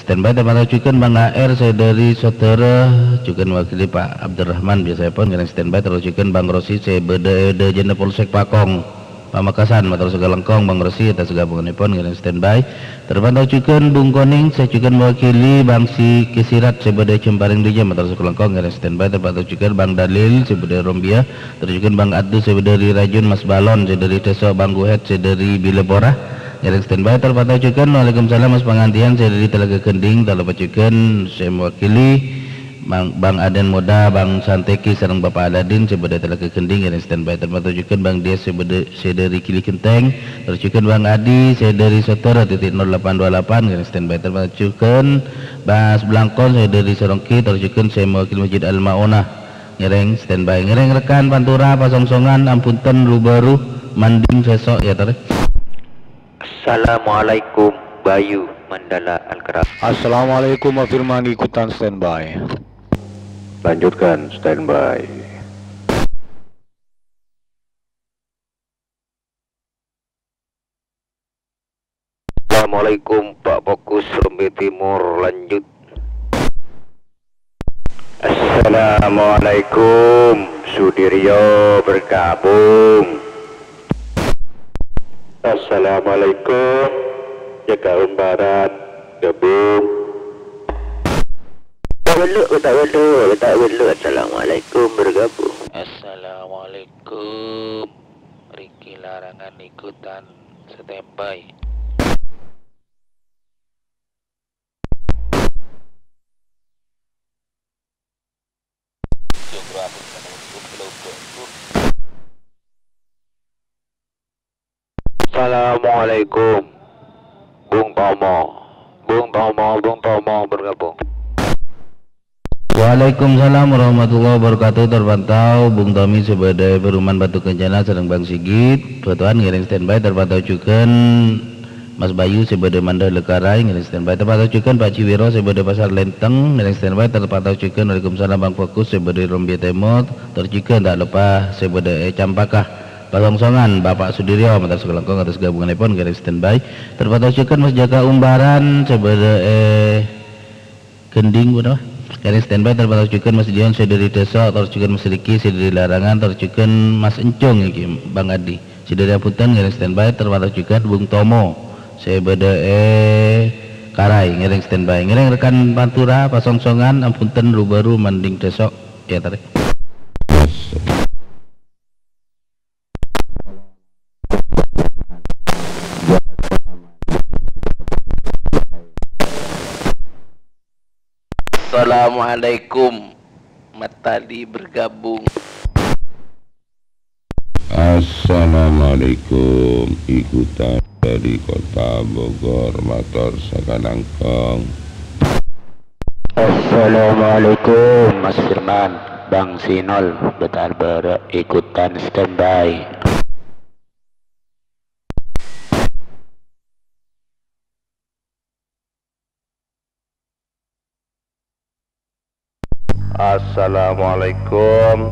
standby terpantau cukan Bang AR saya dari saudara cukan wakili Pak Abdurrahman biasa pun ngering standby terus cukan Bang Rosi saya beda Jenda Polsek Pakong Pamekasan motor segala lengkong Bang Rosi atas gabungan pun ngering standby terpantau cukan Bung Koning saya cukan wakili Bang Si Kesirat saya beda Cemparing Dija motor segala lengkong ngering standby terpantau cukan Bang Dalil saya beda Rombia terus cukan Bang Adu saya dari Rajun Mas Balon saya dari Teso Bang Guhet saya dari Bilebora jaring standby terpantau cukan. Waalaikumsalam Mas Pengantian saya dari Telaga Kending terlupa cukan saya mewakili Bang Aden Moda Bang Santeki sareng Bapak Aladin saya dari Telaga Kending jaring standby terpantau cukan Bang Dia saya dari Kili Kenteng terus cukan Bang Adi saya dari Sotora titik 0828 jaring standby terpantau cukan Bas Blangkon saya dari Sorongki terus cukan saya mewakili Masjid Al Maunah ngereng standby ngereng rekan Pantura Pasongsongan Ampunten Lubaru Manding Sesok ya tarik. Assalamualaikum Bayu Mandala Al-Karam. Assalamualaikum Pak Firman ikutan standby. Lanjutkan standby. Assalamualaikum Pak Fokus Rombi Timur lanjut. Assalamualaikum Sudiryo bergabung. Assalamualaikum Jakarta Barat gabung. Tak perlu. Assalamualaikum bergabung. Assalamualaikum Riki larangan ikutan standby. Assalamualaikum Bung Tomo bergabung. Waalaikumsalam warahmatullahi wabarakatuh terpantau Bung Tommy sebagai Perumahan Batu Kencana sedang Bang Sigit Batuan ngiring standby terpantau cukan Mas Bayu sebagai Manda Lekarai ngiring standby terpantau cukan Pak Ciwiro sebagai Pasar Lenteng ngiring standby terpantau cukan. Waalaikumsalam Bang Fokus sebagai Rombia Temot tercukan tak lupa sebagai Campakah Pasongsongan Bapak Sudiryo Matar Sekelengkong atas gabungan pun garis standby terpantau cukan Mas Jaka Umbaran sebagai Gending benar garis standby terpantau cukan Mas Dion saya dari Desa terus cukan Mas Riki saya dari Larangan terus cukan Mas Encung iki Bang Adi saya dari Apunten garis standby terpantau cukan Bung Tomo saya beda Karai ngiring standby ngiring rekan Pantura Pasongsongan Apunten Lubaru Manding Desok ya tarik. Assalamualaikum Matali bergabung. Assalamualaikum ikutan dari Kota Bogor motor Sakalangkong. Assalamualaikum Mas Firman Bang Sinol Betar Bara ikutan standby. Assalamualaikum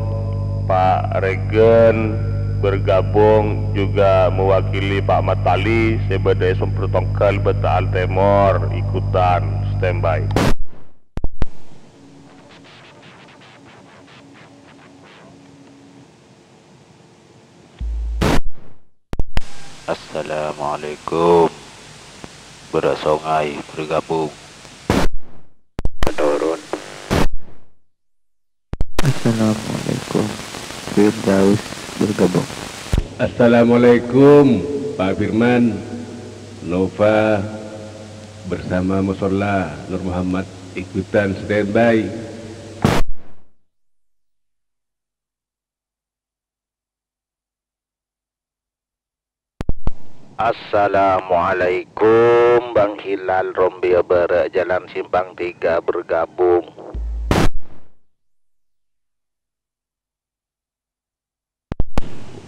Pak Regen bergabung juga mewakili Pak Matali sebagai Sumber Tongkal Betal Timur ikutan standby. Assalamualaikum Berasongai bergabung. Turun. Assalamualaikum Firdaus bergabung. Assalamualaikum Pak Firman Nova bersama Musola Nur Muhammad ikutan standby. Assalamualaikum Bang Hilal Rombia Bara Jalan Simpang 3 bergabung.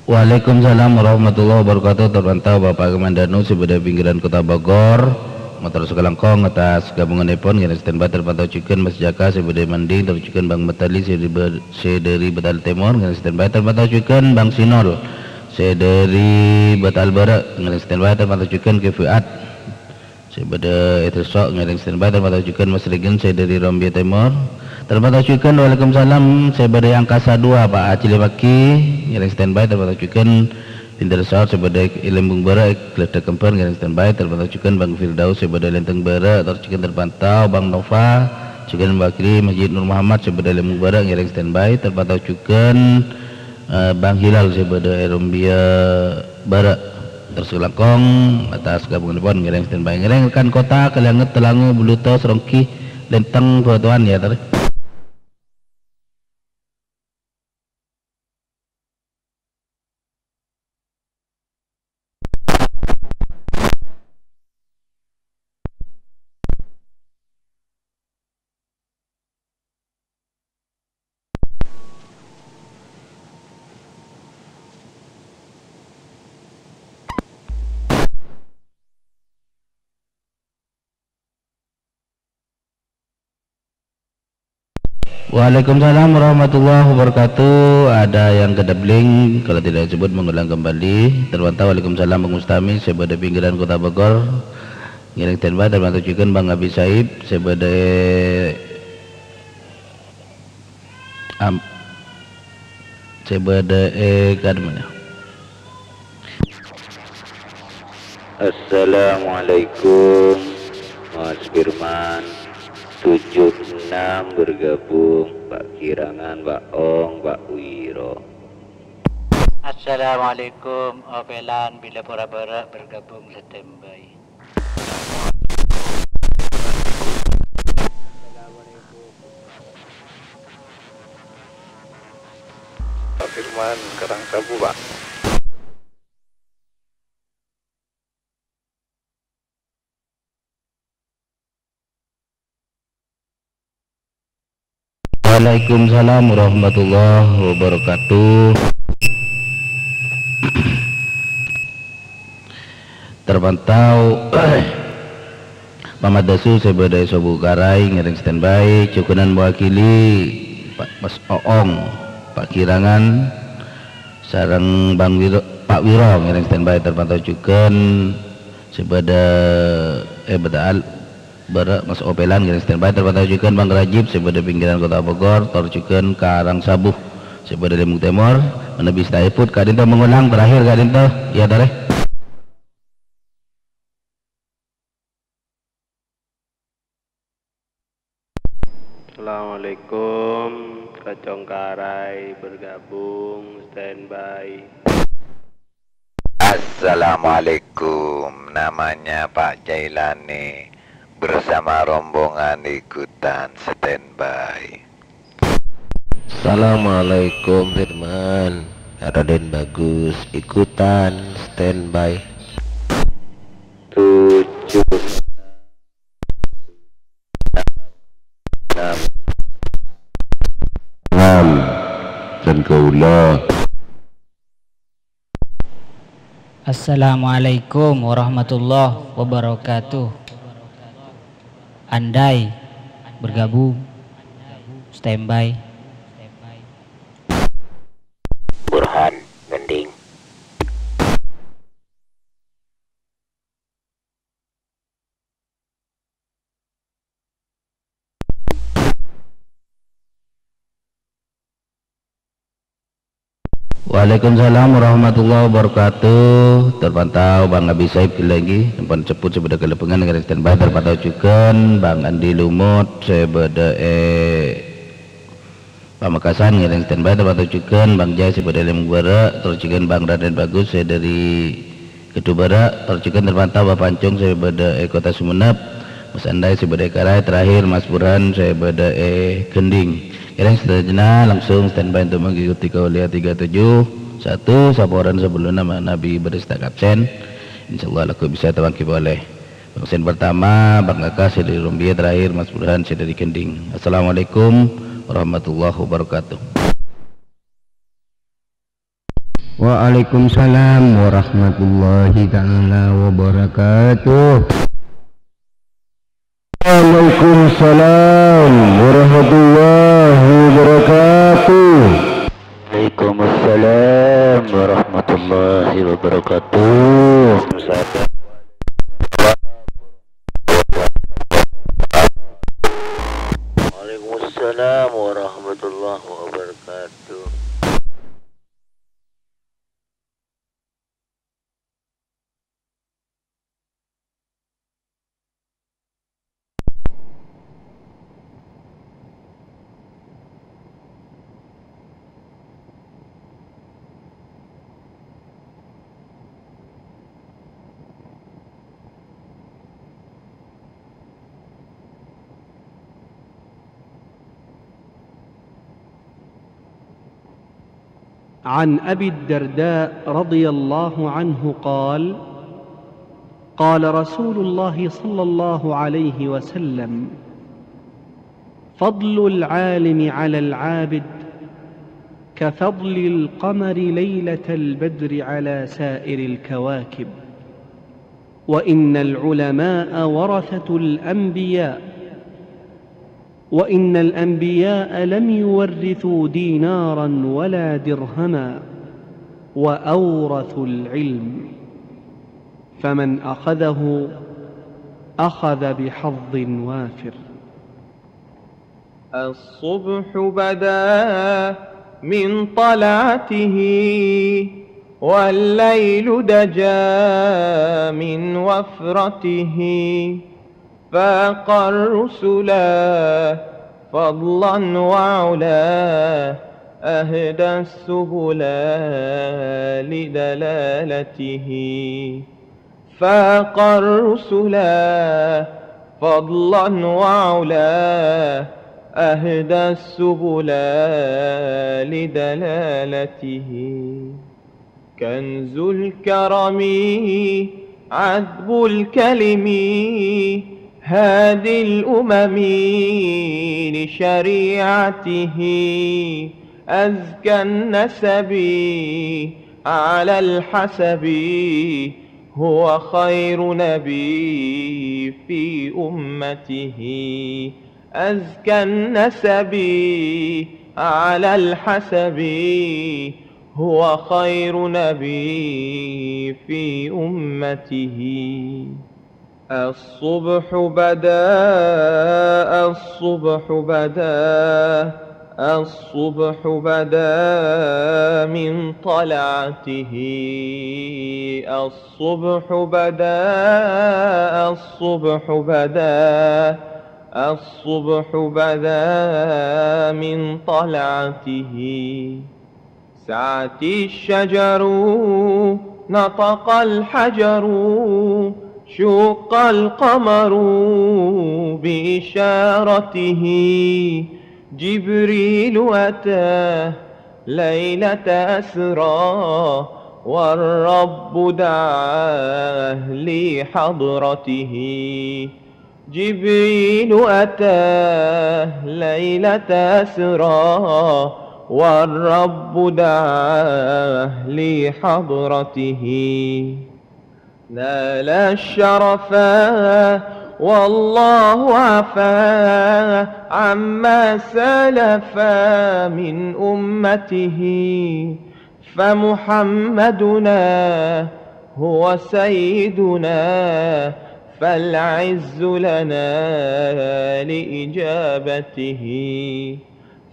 Waalaikumsalam warahmatullahi wabarakatuh. Terpantau Bapak Kemandanu sebagai pinggiran Kota Bogor motor Sekelangkong atas gabungan Epon garis standby terpantau cukan Mas Jaka sebagai Manding tercukan Bang Metali dari Betal Timur garis standby terpantau cukan Bang Sinol saya dari Batal Barat garis standby terpantau cukan ke Fuad sebeda itu sok ngiring standby terpatah juga Mas Regen saya dari Rombia Timur terpatah juga Waalaikumsalam saya dari Angkasa 2 Pak Acili Maki ngiring standby terpatah juga Pinter Saur sebeda Ilembung Bara Geledak Kemper ngiring standby terpatah juga Bang Firdaus sebeda Lenteng Bara terus terpantau Bang Nova juga mewakili Masjid Nur Muhammad sebeda Ilembung Bara ngiring standby terpatah juga Bang Hilal sebeda Rombia Bara terselakong atas gabungan pon ngiring standby ngiring rekan kota Kalianget Telangu Buluto Serongki Lenteng Batuan ya tadi. Waalaikumsalam warahmatullahi wabarakatuh. Ada yang kedabling kalau tidak disebut mengulang kembali. Terpantau Waalaikumsalam Bang Mustami sebeda pinggiran Kota Bogor ngiring standby terpantau juga Bang Abi Saib sebeda kademnya. Assalamualaikum Mas Firman 76 bergabung Pak Kirangan, Pak Ong, Pak Wiro. Assalamualaikum Opelan bila pura-pura bergabung standby. Pak Firman Karangsabu Pak. Waalaikumsalam warahmatullahi wabarakatuh. Terpantau Muhammad Dasu sebeda Sobu Karai ngiring standby cukunan mewakili Pak Mas Oong Pak Kirangan sareng Bang Wiro Pak Wiro ngiring standby terpantau juga sebeda betal Bara Mas Opelan ngiring standby terpantau juga Bang Rajib sebeda pinggiran Kota Bogor torjukan Karang Sabuh sebeda Lembung Timur menebis taiput kadinto mengulang terakhir kadinto ya tareh. Assalamualaikum Kacong Karai bergabung standby. Assalamualaikum, namanya Pak Jailani bersama rombongan ikutan standby. Assalamualaikum Firman, Raden Bagus ikutan standby. 7 dan kaulah. Assalamualaikum warahmatullahi wabarakatuh. Andai bergabung standby. Burhan Gending. Waalaikumsalam warahmatullahi wabarakatuh. Terpantau Bang Abi Saib lagi tempat ceput sebeda kelepengan ngiring standby terpantau juga Bang Andi Lumut sebeda Pamekasan ngiring standby terpantau juga Bang Jai sebeda Lembung Bara terus juga Bang Raden Bagus saya dari Kedubara terus juga terpantau Bapak Pancung sebeda Kota Sumenep Mas Andai sebeda Karai terakhir Mas Burhan sebeda Gending. Kalian seterusnya langsung standby untuk mengikuti kauliah 37 saporan sebelum nama Nabi beristak absen. Insyaallah aku bisa terwakil oleh absen pertama Bang Kakak saya dari Rombia terakhir Mas Burhan saya dari Kending. Assalamualaikum warahmatullahi wabarakatuh. Waalaikumsalam warahmatullahi taala wabarakatuh. Waalaikumsalam warahmatullahi wabarakatuh. Waalaikumsalam warahmatullahi wabarakatuh. Waalaikumsalam warahmatullahi wabarakatuh. عن أبي الدرداء رضي الله عنه قال: قال رسول الله صلى الله عليه وسلم: فضل العالم على العابد كفضل القمر ليلة البدر على سائر الكواكب، وإن العلماء ورثة الأنبياء، وإن الأنبياء لم يورثوا دينارا ولا درهما، وأورثوا العلم، فمن أخذه أخذ بحظ وافر. الصبح بدا من طلعته، والليل دجا من وفرته، فاق الرسلا فضلا وعلا، أهدى السبل لدلالته. فاق الرسلا فضلا وعلا، أهدى السبل لدلالته. كنز الكرم عذب الكلم، هادي الأمم لشريعته. أزكى النسب على الحسب، هو خير نبي في أمته. أزكى النسب على الحسب، هو خير نبي في أمته. الصبح بدا الصبح بدا الصبح بدا من طلعته. الصبح بدا الصبح بدا الصبح بدا من طلعته. سعت الشجر نطق الحجر، شق القمر بإشارته. جبريل أتى ليلة أسرى، والرب دعاه لحضرته. جبريل أتى ليلة أسرى، والرب دعاه لحضرته. نال الشرفا والله عفا عما سلفا من أمته. فمحمدنا هو سيدنا، فالعز لنا لإجابته.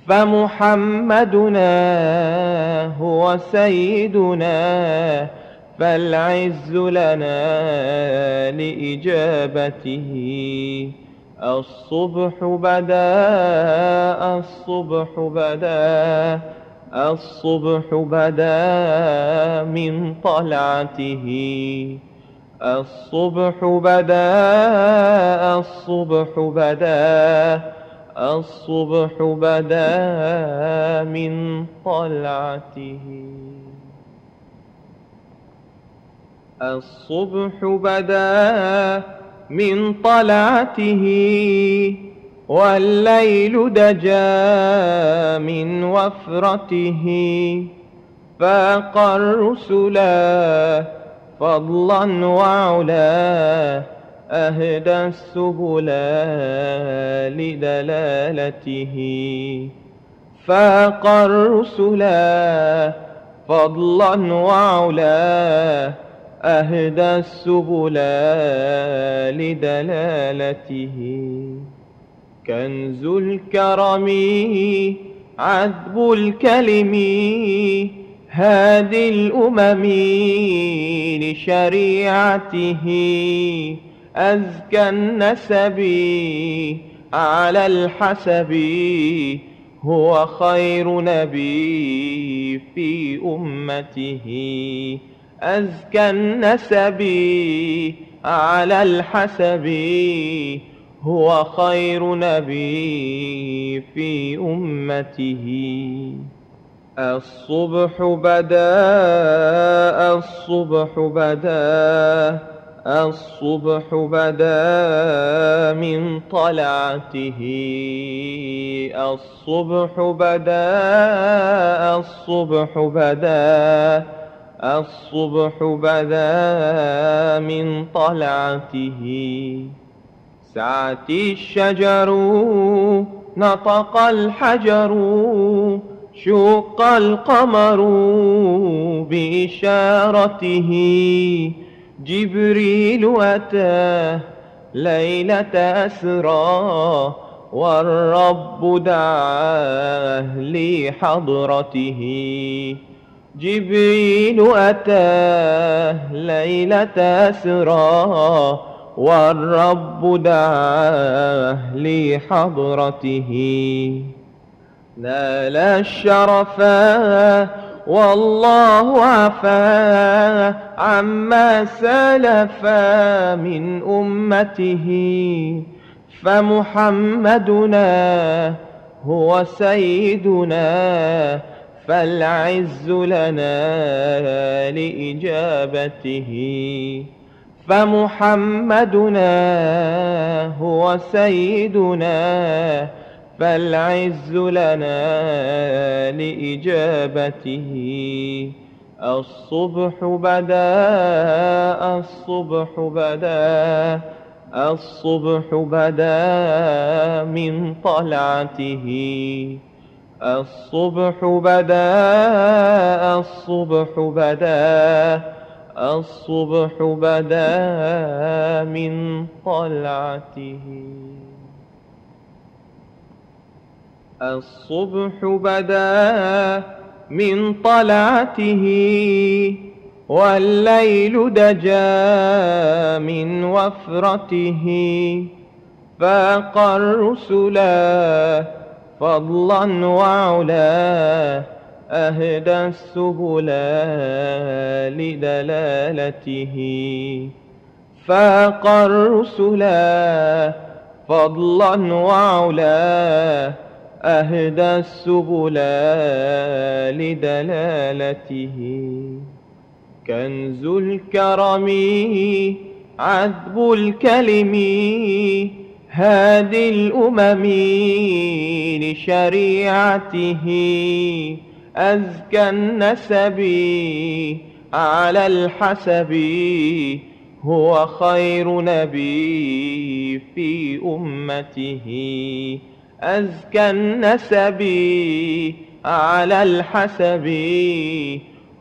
فمحمدنا هو سيدنا، فالعز لنا لإجابته. الصبح بدا الصبح بدا الصبح بدا من طلعته. الصبح بدا الصبح بدا الصبح بدا من طلعته. الصبح بدا من طلعته، والليل دجا من وفرته. فاق الرسلا فضلا وعلا، أهدى السبل لدلالته. فاق الرسلا فضلا وعلا، أهدى السبل لدلالته. كنز الكرم عذب الكلم هادي الأمم لشريعته أزكى النسب على الحسب هو خير نبي في أمته أزكى النسب على الحسب هو خير نبي في أمته الصبح بدا الصبح بدا الصبح بدا من طلعته الصبح بدا الصبح بدا الصبح بدا من طلعته سعت الشجر نطق الحجر شق القمر بإشارته جبريل أتاه ليلة أسرى والرب دعاه لحضرته جبريل أتاه ليلة أسرى والرب دعاه لحضرته نال الشرفا والله عفا عما سلفا من أمته فمحمدنا هو سيدنا فالعز لنا لإجابته فمحمدنا هو سيدنا فالعز لنا لإجابته الصبح بدا الصبح بدا الصبح بدا من طلعته الصبح بدا الصبح بدا الصبح بدا من طلعته الصبح بدا من طلعته والليل دجا من وفرته فاق الرسلا فضلا وعلا أهدى السبل لدلالته فاق الرسلا فضلا وعلا أهدى السبل لدلالته كنز الكرم عذب الكلم هادي الأمم لشريعته أزكى النسب على الحسب هو خير نبي في أمته أزكى النسب على الحسب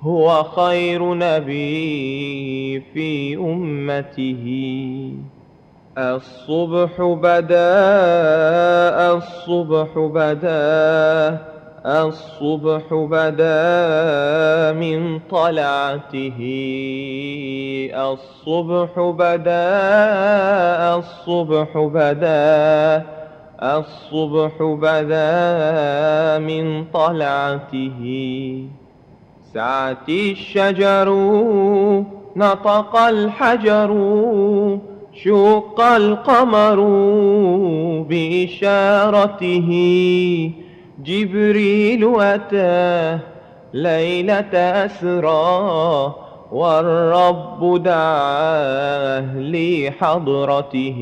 هو خير نبي في أمته الصبح بدا الصبح بدا الصبح بدا من طلعته الصبح بدا الصبح بدا الصبح بدا من طلعته سعت الشجر نطق الحجر شق القمر بإشارته جبريل أتاه ليلة أسرى والرب دعاه لحضرته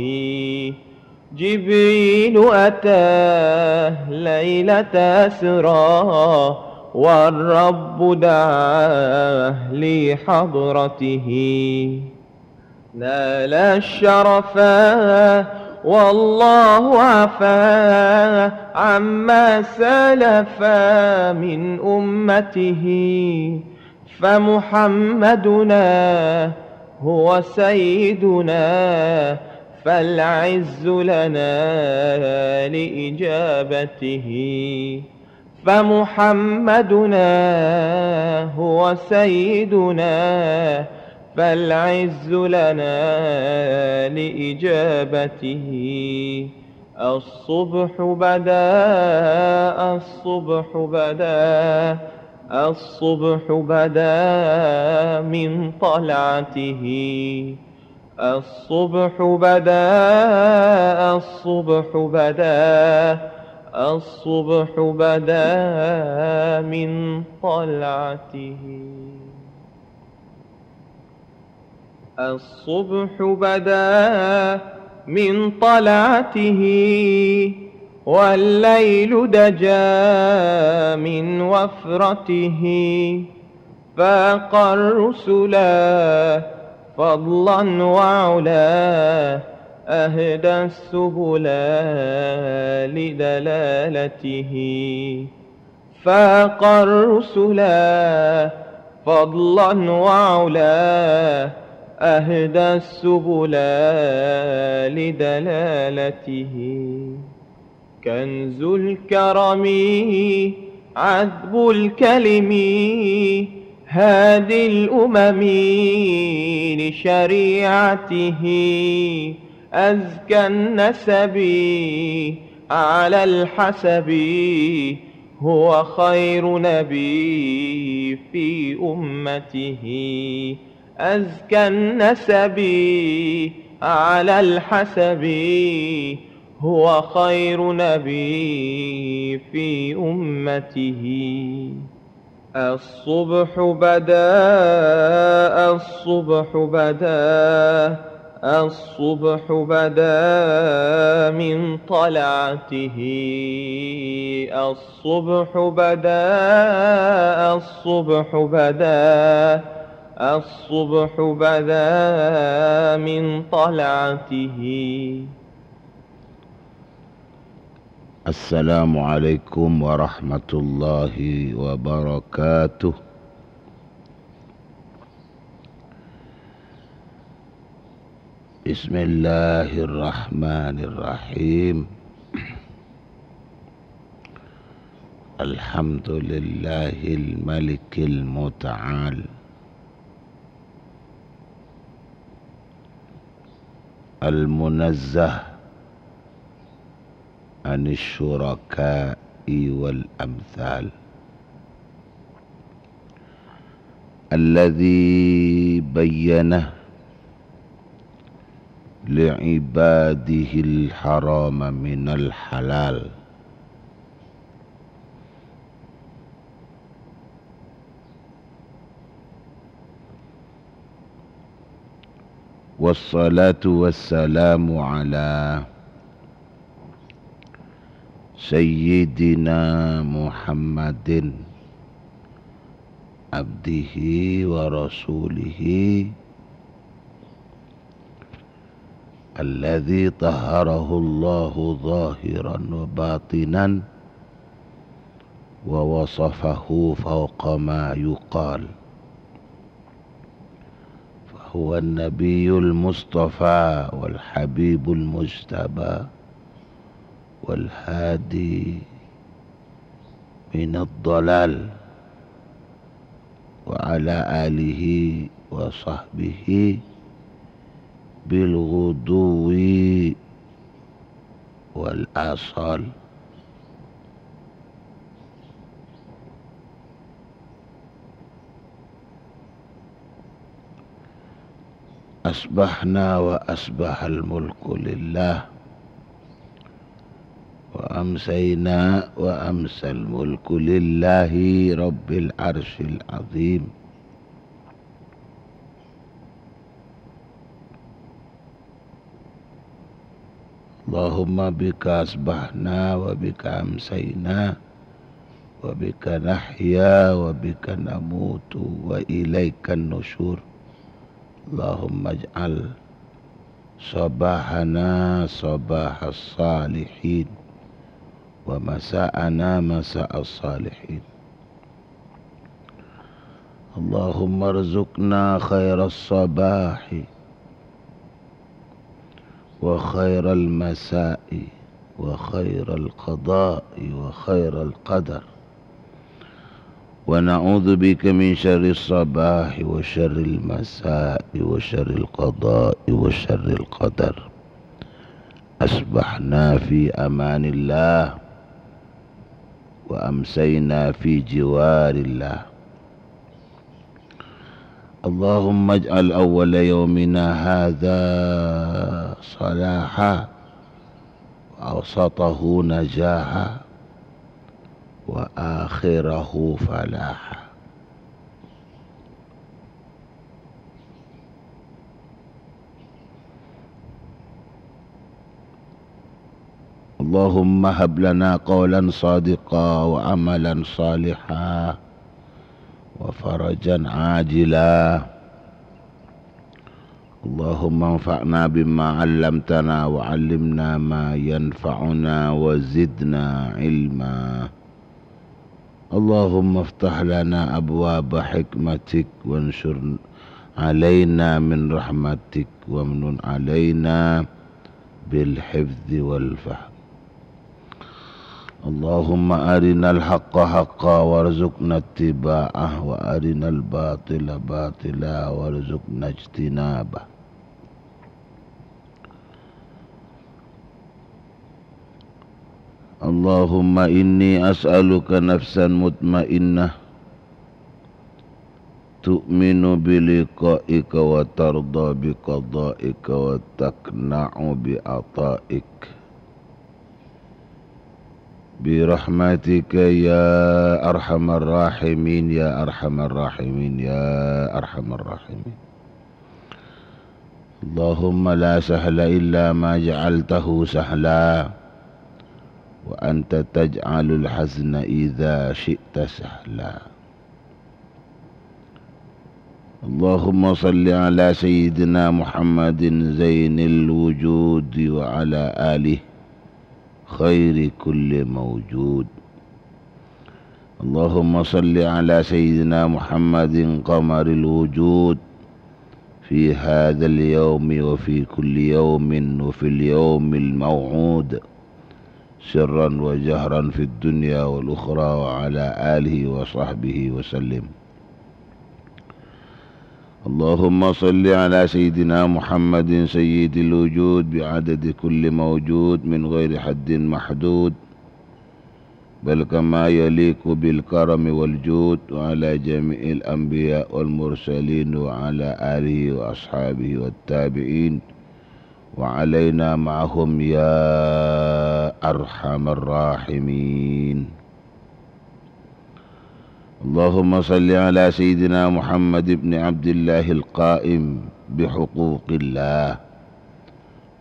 جبريل أتاه ليلة أسرى والرب دعاه لحضرته نال الشرفا والله عفا عما سلفا من أمته فمحمدنا هو سيدنا فالعز لنا لإجابته فمحمدنا هو سيدنا فالعز لنا لإجابته الصبح بدا الصبح بدا الصبح بدا من طلعته الصبح بدا الصبح بدا الصبح بدا من طلعته الصبح بدا من طلعته والليل دجا من وفرته فاق الرسلا فضلا وعلا أهدى السبل لدلالته فاق الرسلا فضلا وعلا أهدى السبل لدلالته كنز الكرم عذب الكلم هادي الأمم لشريعته أزكى النسب على الحسب هو خير نبي في أمته أزكى النسب على الحسب هو خير نبي في أمته الصبح بدا الصبح بدا الصبح بدا من طلعته الصبح بدا الصبح بدا الصبح بدا من طلعته السلام عليكم ورحمة الله وبركاته. بسم الله الرحمن الرحيم. الحمد لله الملك المتعال المنزه عن الشركاء والأمثال الذي بينه لعباده الحرام من الحلال والصلاة والسلام على سيدنا محمد عبده ورسوله الذي طهره الله ظاهرا وباطنا ووصفه فوق ما يقال فهو النبي المصطفى والحبيب المجتبى والهادي من الضلال وعلى آله وصحبه بالغدو والآصال. أصبحنا وأصبح الملك لله وأمسينا وأمسى الملك لله رب العرش العظيم. اللهم بك أصبحنا وبك أمسينا وبك نحيا وبك نموت وإليك النشور. اللهم اجعل صباحنا صباح الصالحين ومساءنا مساء الصالحين. اللهم ارزقنا خير الصباح وخير المساء وخير القضاء وخير القدر، ونعوذ بك من شر الصباح وشر المساء وشر القضاء وشر القدر. أصبحنا في أمان الله وأمسينا في جوار الله. اللهم اجعل أول يومنا هذا صلاحا وأوسطه نجاحا وآخره فلاحا. اللهم هب لنا قولا صادقا وعملا صالحا وفرجا عاجلا. اللهم انفعنا بما علمتنا وعلمنا ما ينفعنا وزدنا علما. اللهم افتح لنا أبواب حكمتك وانشر علينا من رحمتك وامنن علينا بالحفظ والفهم. اللهم أرنا الحق حقا وارزقنا اتباعه وأرنا الباطل باطلا وارزقنا اجتنابه. اللهم إني أسألك نفسا مطمئنة تؤمن بلقائك وترضى بقضائك وتقنع بعطائك برحمتك يا أرحم الراحمين يا أرحم الراحمين يا أرحم الراحمين. اللهم لا سهل إلا ما جعلته سهلا وأنت تجعل الحزن إذا شئت سهلا. اللهم صل على سيدنا محمد زين الوجود وعلى آله خير كل موجود. اللهم صل على سيدنا محمد قمر الوجود في هذا اليوم وفي كل يوم وفي اليوم الموعود سرا وجهرا في الدنيا والأخرى وعلى آله وصحبه وسلم. اللهم صل على سيدنا محمد سيد الوجود بعدد كل موجود من غير حد محدود بل كما يليق بالكرم والجود وعلى جميع الأنبياء والمرسلين وعلى آله وأصحابه والتابعين وعلينا معهم يا أرحم الراحمين. اللهم صل على سيدنا محمد بن عبد الله القائم بحقوق الله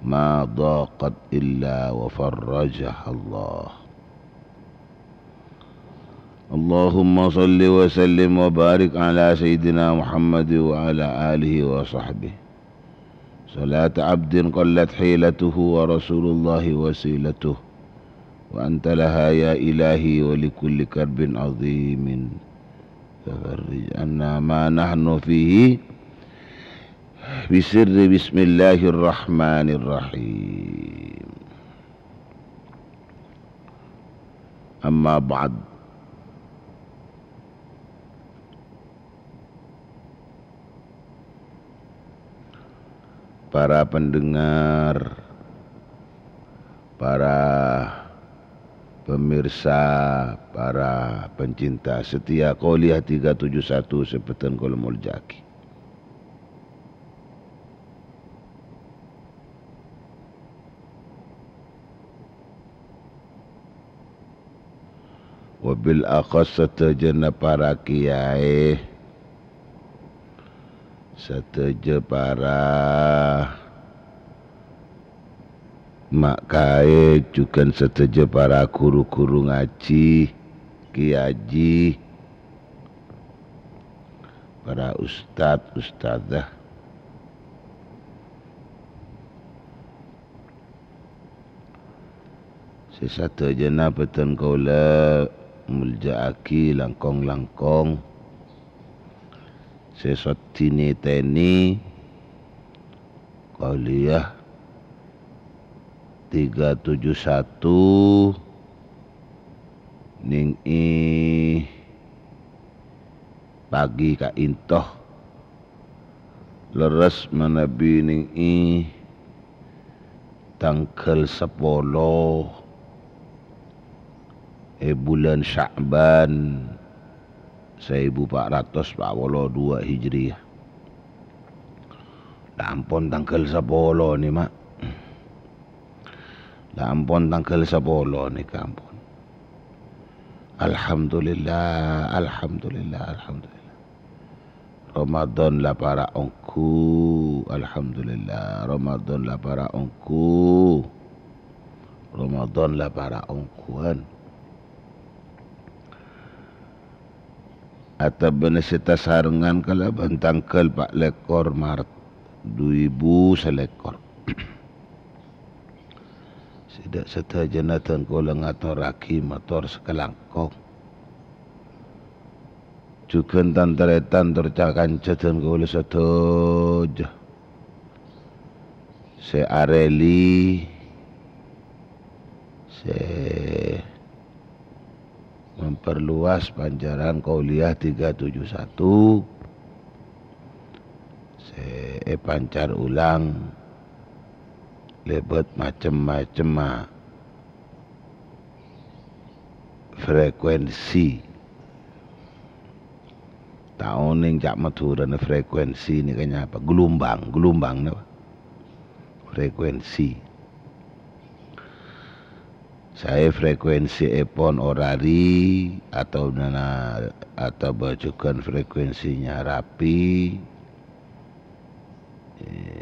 ما ضاقت إلا وفرجها الله. اللهم صل وسلم وبارك على سيدنا محمد وعلى آله وصحبه صلاة عبد قلت حيلته ورسول الله وسيلته وأنت لها يا إلهي ولكل كرب عظيم ففرج عنا ما نحن فيه بسر بسم الله الرحمن الرحيم. أما بعد، para pendengar, para pemirsa, para pencinta setia Qouliyah 371 Sepetan Kolomul Jaki. Wabil akhas setajana para kiai, setuju para mak kae, juga setuju para guru-guru ngaji, kiai, para ustadz, ustadzah, sesateja na peten kaula muljaaki langkong-langkong sesotini teni Qouliyah 371 ning pagi ka intoh leres menabi ning tanggal 10 bulan Sya'ban 1442 Hijriah. Lampun tanggal 10 ni mak. Lampun tanggal 10 ni kampun. Alhamdulillah, alhamdulillah, alhamdulillah. Ramadan lah para ongku, alhamdulillah. Ramadan lah para ongku. Ramadan lah para ongkuan. Atau benesita sarungan kala bentangkel 4 lekor Maret 2000 selekor. Sidak serta jenatan kolang atau raki motor sekelangkong. Jukan tantaretan tercakan cetan kolang satu je. Se areli. Se memperluas pancaran Kauliah 371. Se pancar ulang lebet macam-macam frekuensi. Tahun ning jak maturan frekuensi ni kanya apa? Gelombang apa? Frekuensi. Saya frekuensi epon orari atau bajukan frekuensinya rapi.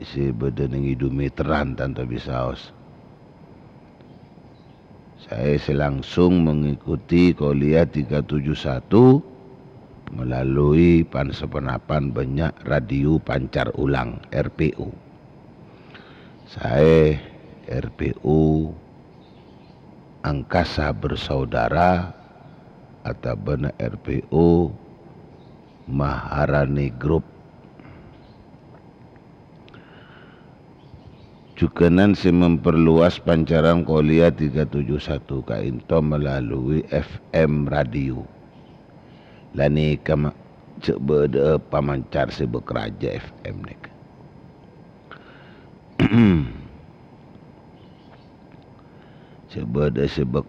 Si badan hidup meteran tanpa bisa os. Saya langsung mengikuti Kauliah 371 melalui Pansepenapan Banyak Radio Pancar Ulang RPU. Saya RPU Angkasa Bersaudara atau benar RPU Maharani Group. Jukenan si memperluas pancaran Kauliah 371 ka into melalui FM radio. Lani kama cek berde pamancar si bekerja FM nek. Cek berde si bek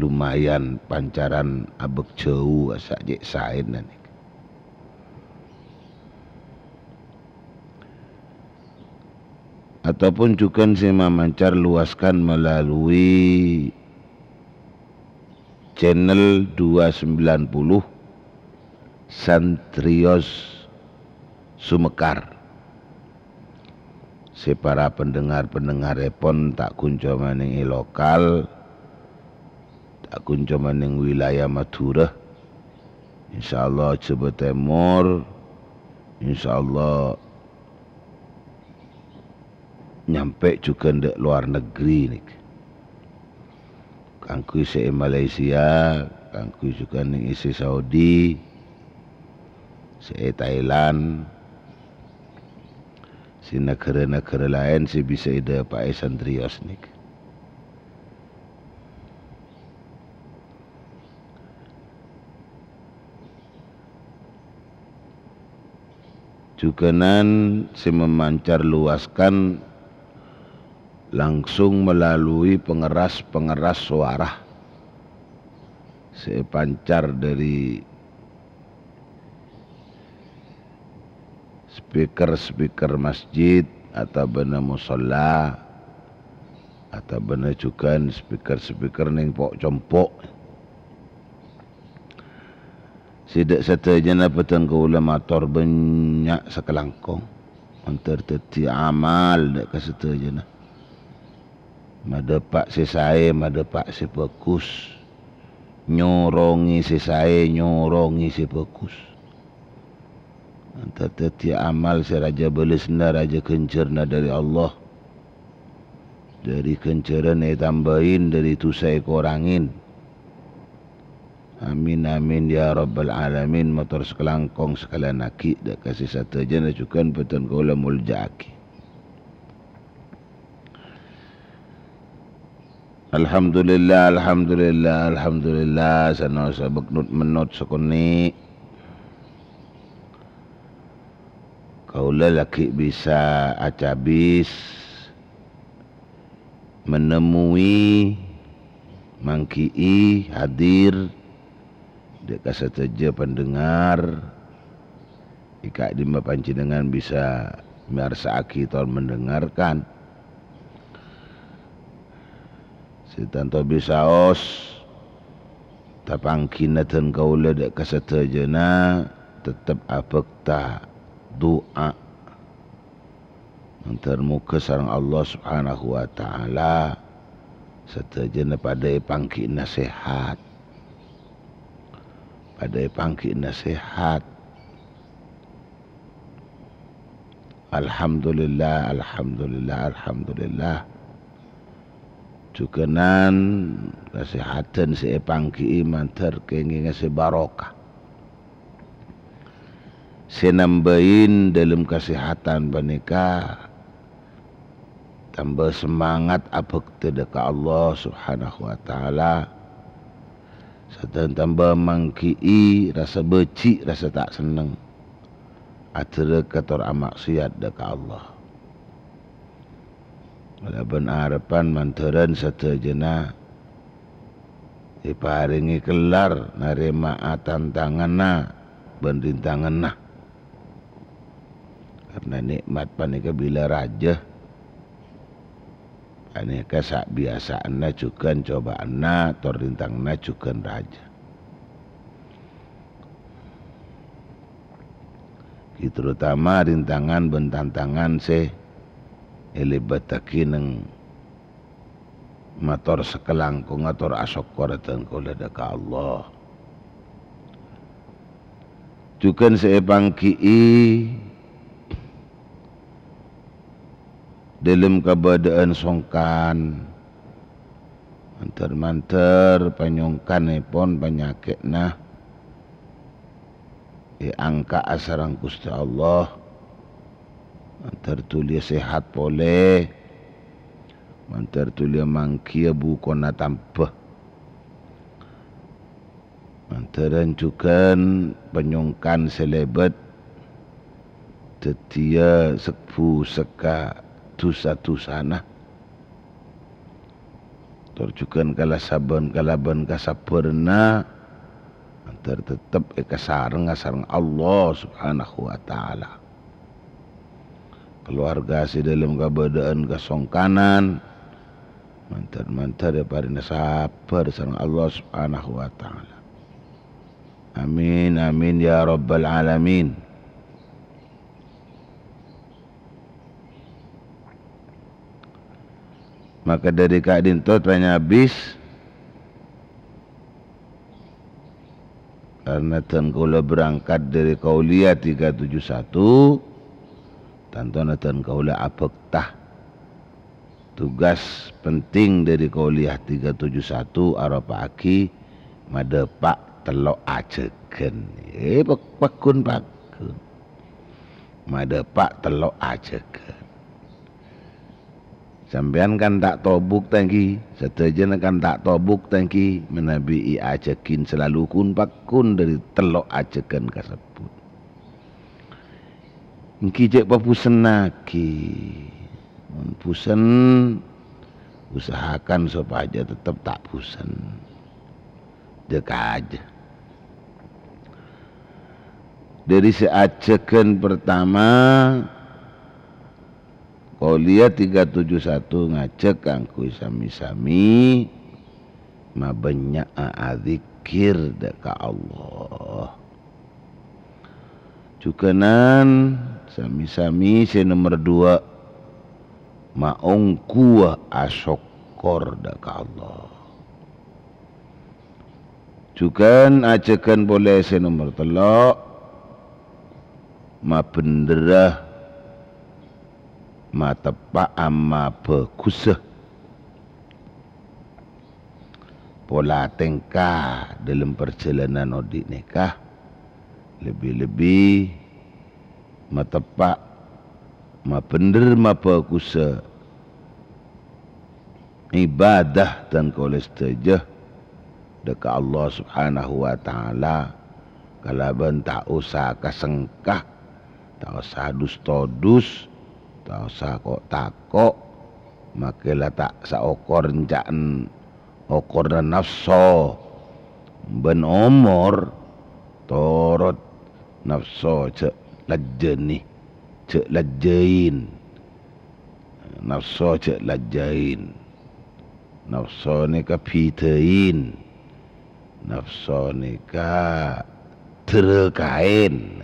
lumayan pancaran abek jauh asak jek sain nek. Ataupun juga si memancar luaskan melalui channel 290 Santrios Sumekar. Si para pendengar-pendengar pun tak kunco maning lokal, tak kunco maning wilayah Madura. InsyaAllah Jawa Timur, InsyaAllah nyampe juga di luar negeri ni. Kangku isi Malaysia, kangku juga ning isi Saudi, si Thailand, si negara-negara lain si bisa ide Pak Santrios ni. Juga nan si memancar luaskan langsung melalui pengeras suara. Saya pancar dari speaker masjid atau benar musola atau benar juga speaker ning pok compok. Sidak satajana petang ke ulama tor banyak sekelangkong. Antar teti amal dak ke satajana. Madepak si saya, madepak si bagus. Nyorongi si saya, nyorongi si bagus. Antara tiap amal si raja belisna, raja kencerna dari Allah. Dari kenceran tambahin, dari itu saya kurangin. Amin amin ya rabbal alamin. Motor sekelangkong sekalian aki. Dak kasih satu jana cukan petan kaula muljaki. Alhamdulillah, alhamdulillah, alhamdulillah. Sana sabak nut menut sekuni. Kaulah laki bisa acabis menemui mangkii hadir dek kaseteja pendengar ika di panjenengan bisa miarsaaki tahun mendengarkan sitanto bisa os tapangkina dan kaulah dek kasetejana tetap abekta doa termuka sareng Allah Subhanahu wa taala setajana pada pangki nasihat alhamdulillah alhamdulillah alhamdulillah cukenan kesehatan si pangki iman terkengi ngase barokah senambahin dalam kesehatan banika tambah semangat abekte deka Allah Subhanahu wa taala serta tambah mangkii rasa beci rasa tak senang atara kator amaksiat deka Allah walaupun harapan mantaran satajana diparingi kelar narima tantanganna bandintanganna karena nikmat panika bila raja panika sak biasaanna cukan cobaanna tor rintangna cukan raja ki terutama rintangan bentantangan se elibataki neng mator sekelangkung ator asokor tengkol deka Allah cukan se pangkii dalam keadaan songkan manter panyongkan pun penyakit angka asarang Gusti Allah manter tulia sehat pole manter tulia mangkia bukona tampah manteran cukan penyongkan selebet tetia sepu seka tusa-tusana torjukan kalasaban kalaban kasaperna antar tetap sareng Allah Subhanahu wa taala keluarga si dalam keadaan kasongkanan mantar parina sabar sareng Allah Subhanahu wa taala amin amin ya rabbal alamin. Maka dari keadaan tot banyak habis karena tengkula berangkat dari Kauliah 371 tantona tengkula apektah tugas penting dari Kauliah 371 arapaki madepak telok aceken pakun madepak telok aceken. Sampean kan tak tobuk tangki, setuju kan tak tobuk tangki, menabii acekin selalu kun pakun dari telok acekan kasebut. Engki cek papusen naki, pusen usahakan supaya tetap tak pusen, jaga aja. Dari seacekan pertama. Kauliah 371 ngacek angku sami-sami ma banyak adzikir deka Allah. Cukanan sami-sami se nomor 2 ma ongkuah asyokor deka Allah. Cukan acekan boleh se nomor 3 ma penderah ma tepak ama pekusah pola tingkah dalam perjalanan odik nikah lebih-lebih ma tepak ma bener ma pekusah ibadah dan kolestejah dekat Allah Subhanahu wa taala. Kalau ben tak usah kasengkah, tak usah dus-todus, tak usah kok takok, makalah tak saokor njaan okor dan nafsu ben umur torot nafsu cek lajeni cek lajain nafsu cek lajain nafsu ni ka pitein nafsu ni ka terkain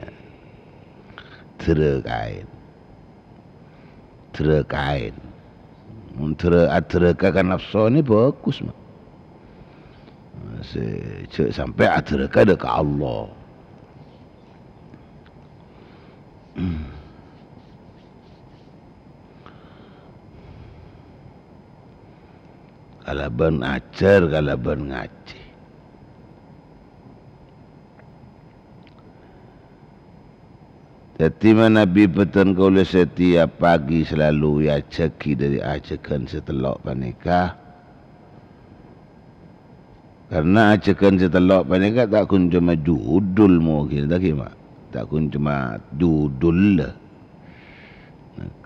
terka kan nafsu ni bagus mak sampai terka dekat Allah. Kalau ben ajar, kalau ben ngaji. Jadi Nabi petan kaula setiap pagi selalu ya ceki dari ajakan setelok panikah. Karena ajakan setelok panikah tak kun cuma judul mungkin tak kira. Tak kun cuma judul lah.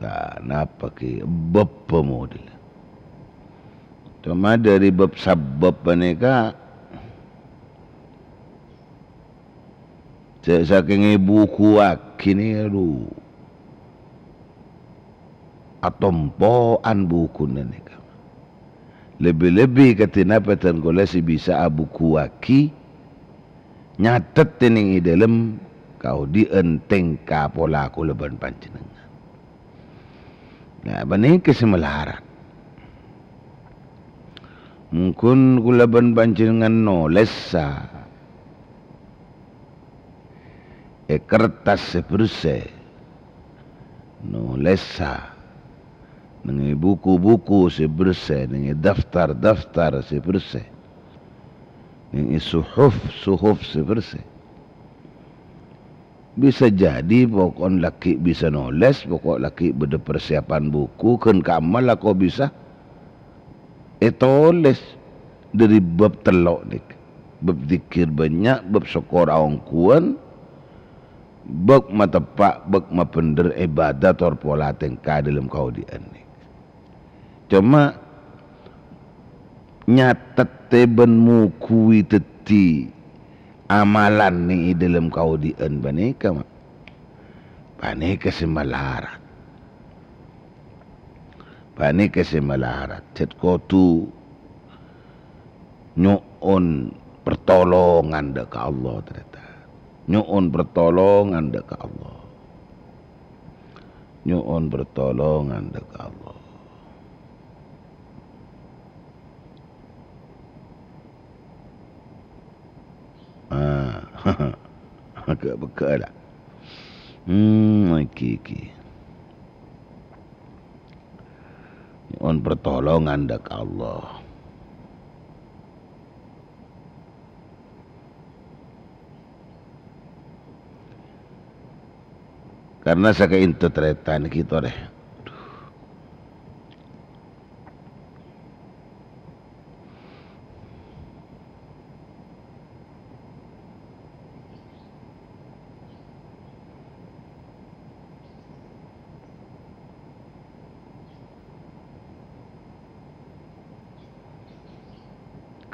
Kenapa ke bab model. Cuma dari bab sabab panikah. Saking buku kini aduh atompoan buku ni kan lebih-lebih katina patan kolesi bisa buku aki nyatet ini dalam kau dienteng ka pola aku leban panjenengan. Nah bani kesemelaran mungkin kulaban panjenengan nolesa kertas seperse nolesa dengan buku-buku seperse dengan daftar-daftar seperse dengan suhuf seperse bisa jadi pokok laki bisa noles pokok laki beda persiapan buku kan kamal aku bisa toles dari bab telok ni bab zikir banyak bab syukur awang kuan bak matepak bak mapender ibadat or pola tengka dalam kau di ni. Cuma nyatet teben mukui teti amalan ni dalam kau di banika mak. Banika semalarat. Banika semalarat. Cet kau tu nyuon pertolongan dekat Allah ternyata. Nyu'un pertolongan dekat Allah. Nyu'un pertolongan dekat Allah. Agak-agak lah. Iki. Nyu'un pertolongan dekat Allah. Karena saya keinterpretan kita deh.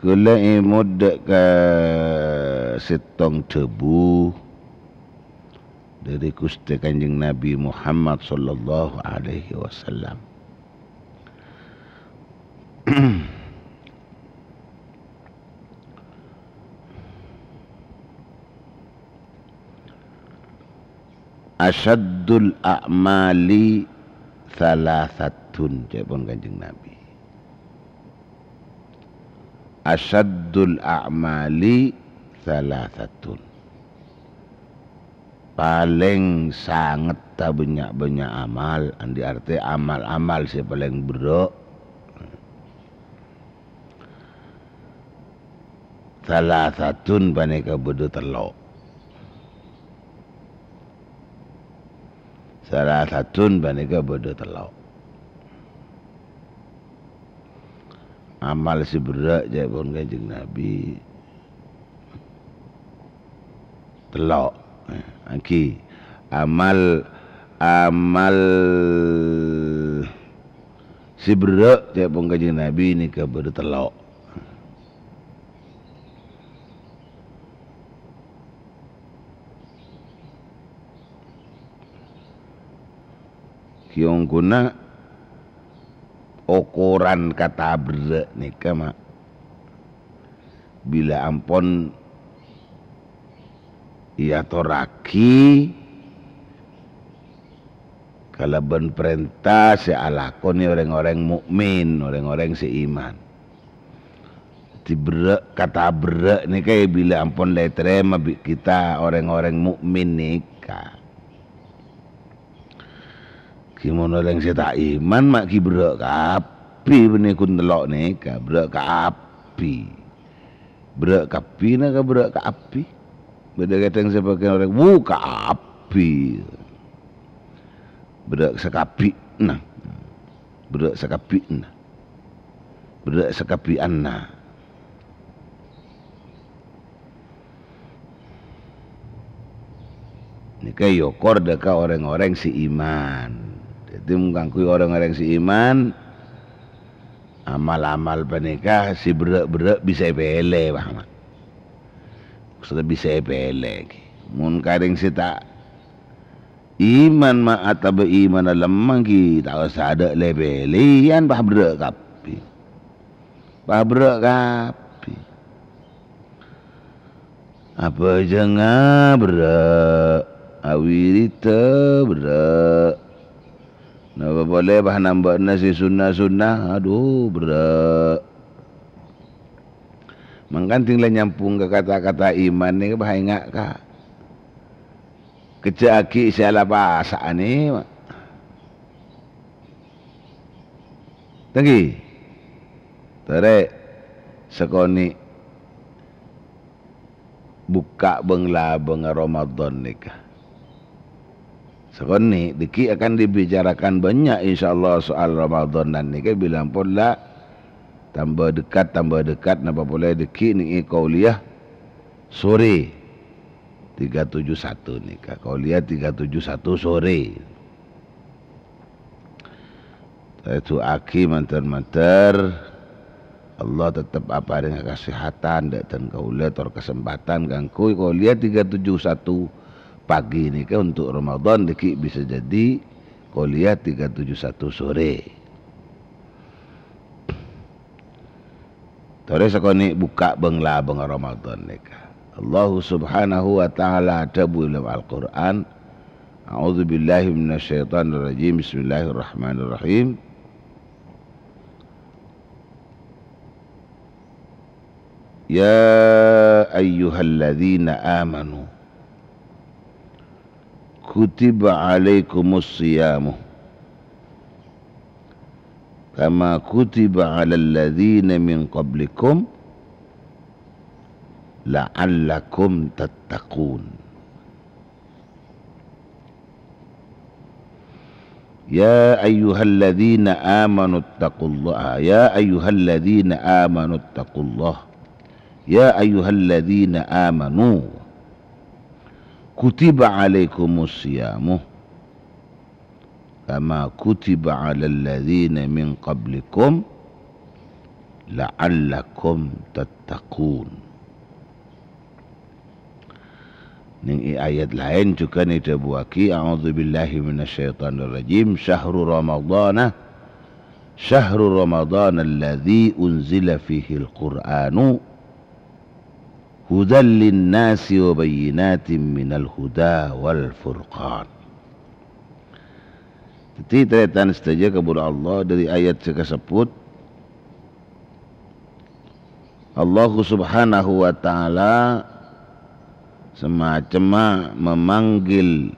Kula imud ke setong tebu dari Gusti Kanjeng Nabi Muhammad sallallahu alaihi wasallam. Asyaddul a'mali thalathatun, jepun Kanjeng Nabi. Asyaddul a'mali thalathatun. Paling sangat tak banyak-banyak amal, andi arti amal-amal si paling berat. Thalathatun paneka bodoh telok. Thalathatun paneka bodoh telok. amal si berak je pun Kanjeng Nabi telok aki amal si berak je pun Kanjeng Nabi ni ke bertelok. Kiong guna ukuran kata berak ni ke mak bila ampun ia toraki kalau ben perintah si alakon ni orang-orang mukmin, orang-orang seiman. Ti berak kata berak ni ke bila ampun leterema kita orang-orang mukmin ni ka. Kimono orang saya tak iman mak ki berak ke api bini kun telok ni ka berak ke api. Berak ke api nak ke berak ke api. Beda kata yang saya pakai orang ke api. Berak sekapi nah. Berak sekapi nah. Berak sekapi anna. Ni kayak yokor dekat orang-orang seiman. Jadi mengganggu orang-orang seiman amal-amal pernikah si berak-berak bisa pele bang. Sudah bisa pele. Mun kadang si tak iman mak atau beriman dalam mangki tak usah ada lebelian bah berak kapi. Bah berak kapi. Apa jangan berak awirita berak. Napa boleh bah nambah nasi sunnah-sunnah. Aduh berak. Mangkan tinggal nyampung ke kata-kata iman ni bah ingat kah? Kecaki salah bahasa ni. Tenggi. Tarik sekoni buka bengla benga Ramadan ni kah? Sekarang ni diki akan dibicarakan banyak insyaAllah soal Ramadan dan ni kan bilang pun lah tambah dekat napa boleh diki ni kauliah sore 371 ni kan kauliah 371 sore itu aki mantar-mantar Allah tetap apa dengan kesehatan dan kauliah tor kesempatan gangkui kauliah 371 pagi ni kan untuk Ramadan dikit bisa jadi kuliah 371 sore. Tore sakoni buka bengla beng Ramadan ni kan. Allah Subhanahu wa taala tabu dalam Al-Quran. A'udzubillahi minasyaitonir rajim. Bismillahirrahmanirrahim. Ya ayyuhalladzina amanu kutiba alaikumus siyamu kama kutiba alal ladzina min qablikum la'allakum tattaqun. Ya ayyuhalladzina amanu taqullaha ya ayyuhalladzina amanu taqullah ya ayyuhalladzina amanu kutiba alaikumus siyamu kama kutiba alal ladzina min qablikum la'allakum tattaqun. Ning ayat lain juga ni terbuaki a'udzubillahi minasyaitonir rajim syahrul ramadhana alladzi unzila fihi al-Qur'anu hudan linnasi wa bayyinatin minal huda wal furqan. Jadi terletak saja kepada Allah dari ayat tersebut. Allah Subhanahu wa taala semacam memanggil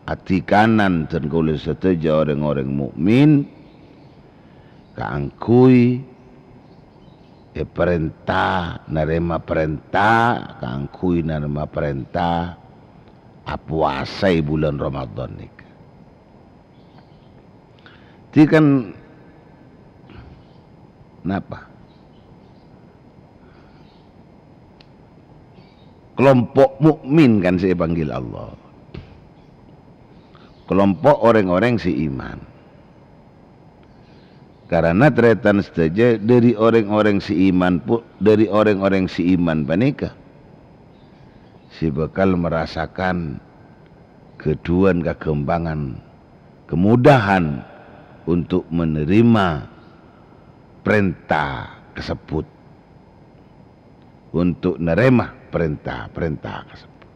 hati kanan dan kulit setuju orang-orang mukmin keangkui perintah narema perintah keangkui narema perintah puasai bulan Ramadan ni. Itu kan kenapa? kelompok mukmin kan saya panggil Allah. Kelompok orang-orang si iman. Karena tretan saja dari orang-orang si iman pun, dari orang-orang si iman panika si bakal merasakan keduan kekembangan, kemudahan untuk menerima perintah tersebut, untuk menerima perintah tersebut.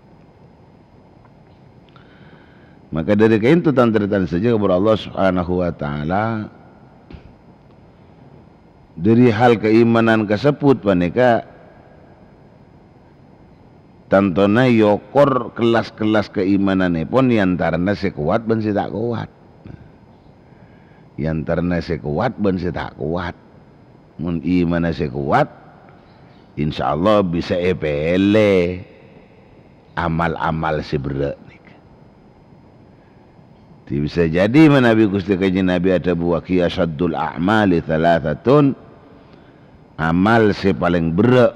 Maka dari itu tan saja kepada Allah Subhanahu wa taala dari hal keimanan tersebut panika tantona yokor kelas-kelas keimanan pun yantarana sekuat ben si tak kuat. Yantarana sekuat ben si tak kuat. Mun iman sekuat insyaallah bisa epele amal-amal si berat. Bisa jadi Nabi Gusti Kanjeng Nabi ada buaki asyaddul a'mali thalathatun, amal si paling berat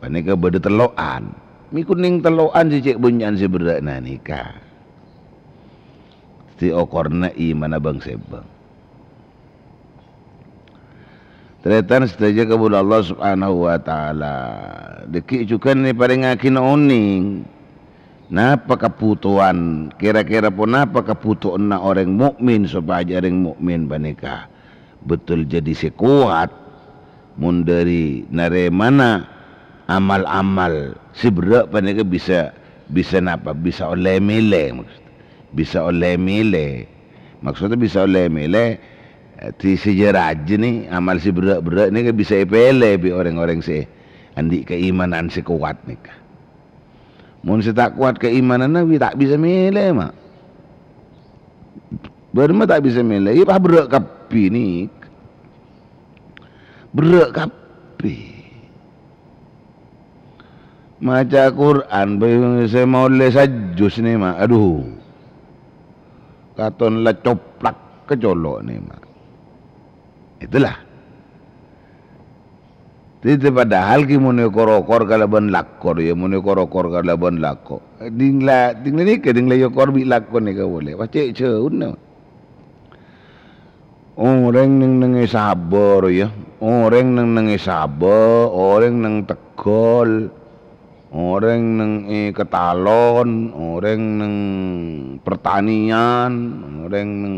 panika bade teloan mikuning teloan si cek bunyan si berat nanika si okorna iman abang sebang tretan sedaja kepada Allah Subhanahu wa taala deki juga ni paling ngakin oning. Napa kebutuhan kira-kira pun apa kebutuhan orang mukmin supaya orang mukmin panika betul jadi sekuat mun dari naremana amal-amal si berat panika bisa napa bisa oleh mile maksudnya bisa oleh mile ti sejarah aja nih amal si berat ni bisa ipele bi orang-orang si andi keimanan si kuat nika. Mun si tak kuat keimanan Nabi tak bisa milih mak. Berma tak bisa milih. Ia berak kapi ni. Berak kapi. Maca Quran saya mau les sajus ni mak. Aduh. Katon lah coplak kecolok ni mak. Itulah. Itu padahal ki mune korokor kalaban lakor ya mune korokor kalaban lakor. Dingla ni ke dingla yo korbi lakor ni ka boleh. Pace ceun. Orang nang sabar ya. Orang nang sabar, orang nang tegol, orang nang ketalon, orang nang pertanian, orang nang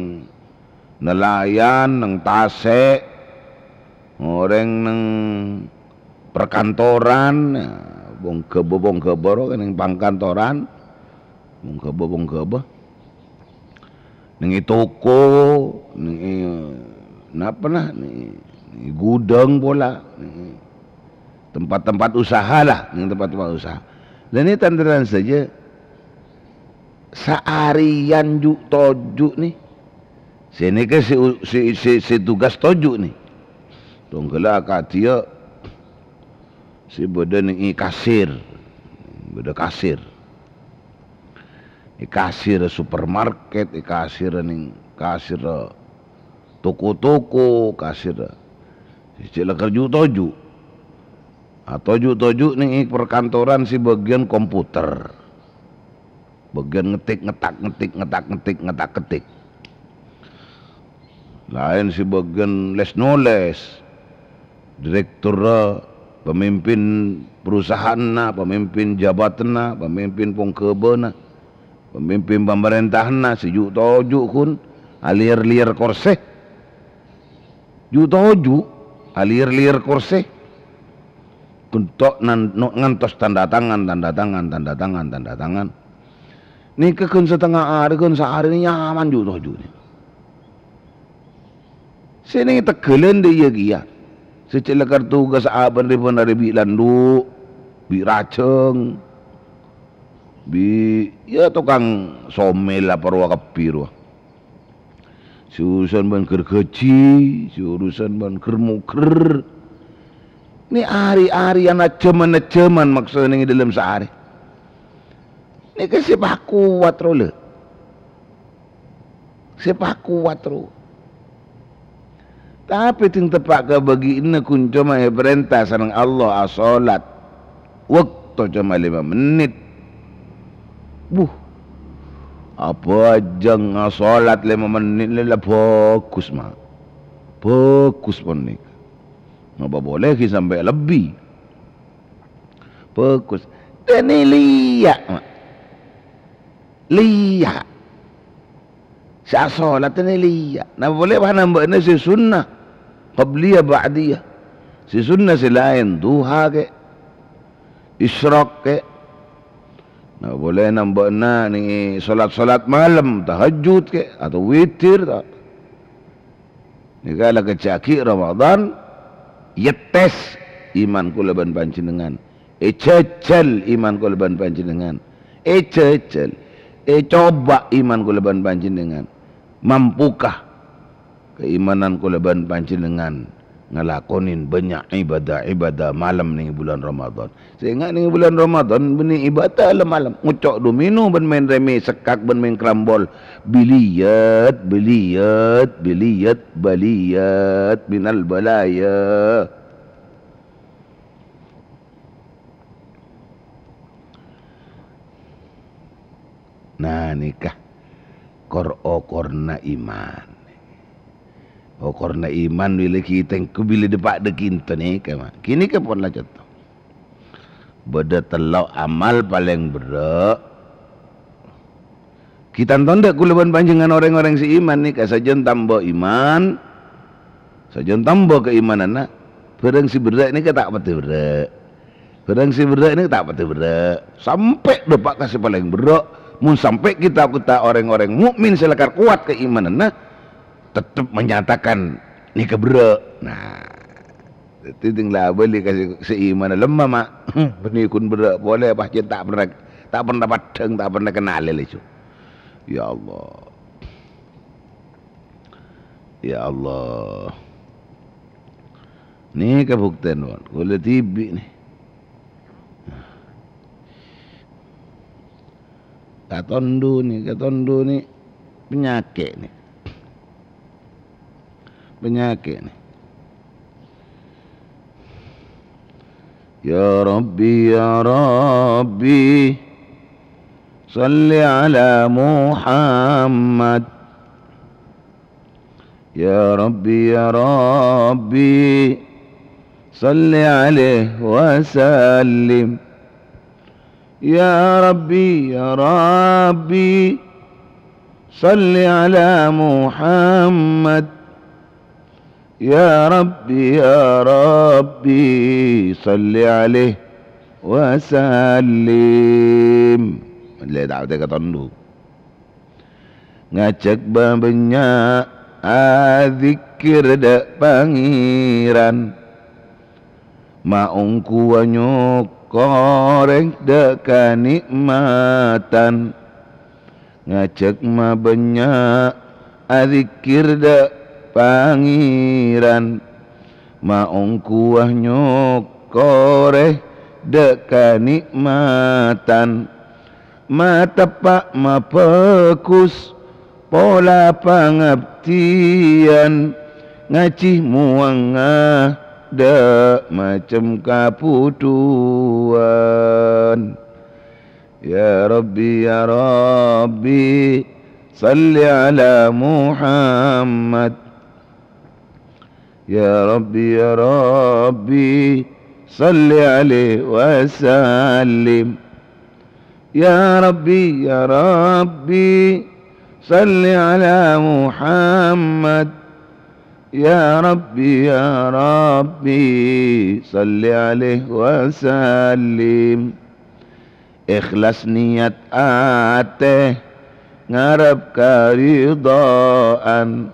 nelayan, nang tasek, orang nang perkantoran, bong kebo kan yang pangkantoran, bong kebo, nengi toko, nengi napa nah, nengi gudang bola, tempat-tempat usaha lah, tempat-tempat usaha. Dan ini tandaran saja, seharian juk tojuk nih, sini ke si tugas tojuk nih, tunggulah katia. Si beda ni kasir, beda kasir, kasir supermarket, kasir ni kasir toko-toko, kasir cila kerja toju, toju ni perkantoran si bagian komputer, bagian ngetak ketik, lain si bagian les noles, direktur pemimpin perusahaan na, pemimpin jabatan na, pemimpin pongkebe na, pemimpin pemerintahan na, si juk toju kun, alir-lir korse, juk toju, alir-lir korse, kuntok ngantos tanda tangan, ni kekun setengah hari, kun sehari ni nyaman juk toju ni, sini tegelen dia giat. Secelakar tugas aban ribon dari bi landu, bi raceng, bi ya tukang somel lah parwa kapiru. Si urusan ban kerkeci, si urusan ban kermuker. Ni hari-hari yang naceman maksudnya ni dalam sehari. Ni ke sepak kuat role. Sepak kuat role. Tapi ting tepak ke bagi ini kunco mai perintah sanang Allah asolat. foto cuma 5 menit. Apa aja solat 5 menit lah fokus mah. Fokus pun ni. Ngapa boleh sampai lebih. Fokus. Dan ni lihat mah. Lihat. Syak solat ni lihat. Napa boleh bah nambah ni si sunnah. Qabliyah ba'diyah. Si sunnah si lain. Duha ke. Isyraq ke. Nah, boleh nambah ni solat-solat malam, tahajud ke atau witir tak. Ni kala kecaki Ramadan, ya tes iman ku leban panjenengan. Cecel iman ku leban panjenengan. Cecel. Coba iman ku leban panjenengan. Mampukah keimanan ku leban panjenengan ngelakonin banyak ibadah malam ni bulan Ramadan. Sehingga ni bulan Ramadan beni ibadah lah malam. Ngucok domino ben main remi sekak ben main krambol. Biliyat minal balaya. Nah nikah korna iman. Korna iman bila kita bila depak dekinto ni kama. Kini ke pun lah contoh. Beda telau amal paling berat. Kita tondak kulaban panjangan orang-orang si iman ni saja tambah iman. Saja tambah keimanan nak. Perang si berat ni ke tak pati berat. Perang si berat ni tak pati berat. Sampai depak kasih paling berat. Mun sampai kita orang-orang mukmin selakar kuat keimanan nak. Tetap menyatakan ni keberak. Nah, itu tinggal beli kasih seiman lemah mak. Benikun berak boleh apa je tak pernah padang, tak pernah kenal itu. Ya Allah. Ya Allah. Ni kebuktian wan. Kalau tibi ni. Katondu ni penyakit ni. Penyakit ni. Ya Rabbi salli ala Muhammad. Ya Rabbi salli alaihi wa sallim. Ya Rabbi salli ala Muhammad. Ya Rabbi salli alaihi wa sallim. Boleh tak kita tondu. Ngajak banyak zikir dak pangeran. Maungku anyuk koreng dak kanikmatan. Ngajak banyak zikir dak pangeran maungku nyokore deka nikmatan matepak mapekus pola pangabdian ngacih muangah dak macam kaputuan. Ya Rabbi salli ala Muhammad. Ya Rabbi salli alaihi wa sallim. Ya Rabbi salli ala Muhammad. Ya Rabbi salli alaihi wa sallim. Ikhlas niat ate ngarep karidaan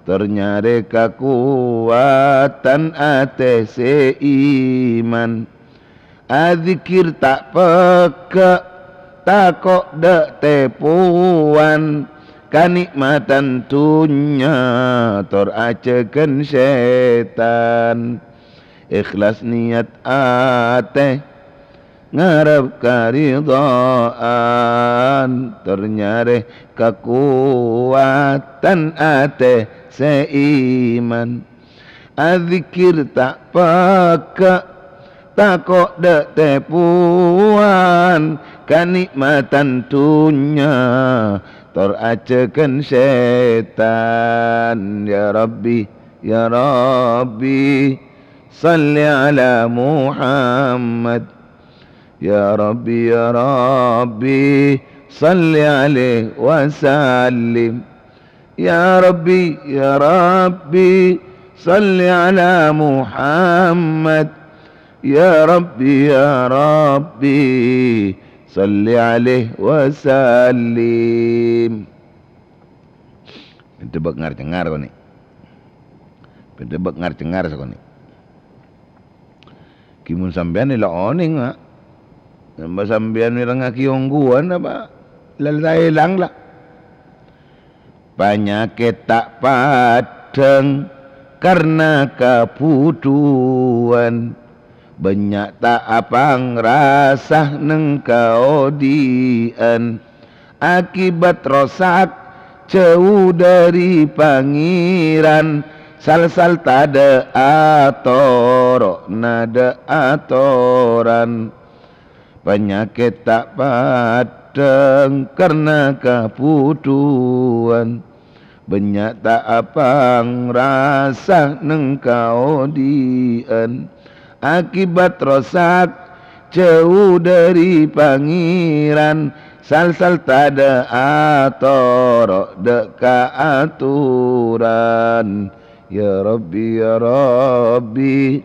ternyare kekuatan ate seiman azikir tak peka takok dak tepuan kanikmatan tunya toracekan setan ikhlas niat ate ngarep karidaan ternyare kekuatan ate seiman azikir tak peka takok dek tepuan kenikmatan dunia tor acekan syaitan. Ya Rabbi ya Rabbi salli ala Muhammad. Ya Rabbi ya Rabbi salli alaihi wasallim. Ya Rabbi ya Rabbi salli ala Muhammad. Ya Rabbi ya Rabbi salli alaihi wasallim. Pintu bak ngar-cengar kau ni. Pintu bak ngar-cengar kau ni. Kimun sampean ni lah oning ah. Nambah sampean ni rangga kiongguan apa? Lalai hilang lah. Penyakit tak padang karena kebutuhan. Banyak tak apang rasa neng kaudian. Akibat rosak jauh dari pangeran. Sal-sal tak ada ator, nada atoran. Penyakit tak padang karena kebutuhan. Banyak tak apang rasa neng kaudian. Akibat rosak jauh dari pangeran. Sal-sal tak ada ator, deka aturan. Ya Rabbi ya Rabbi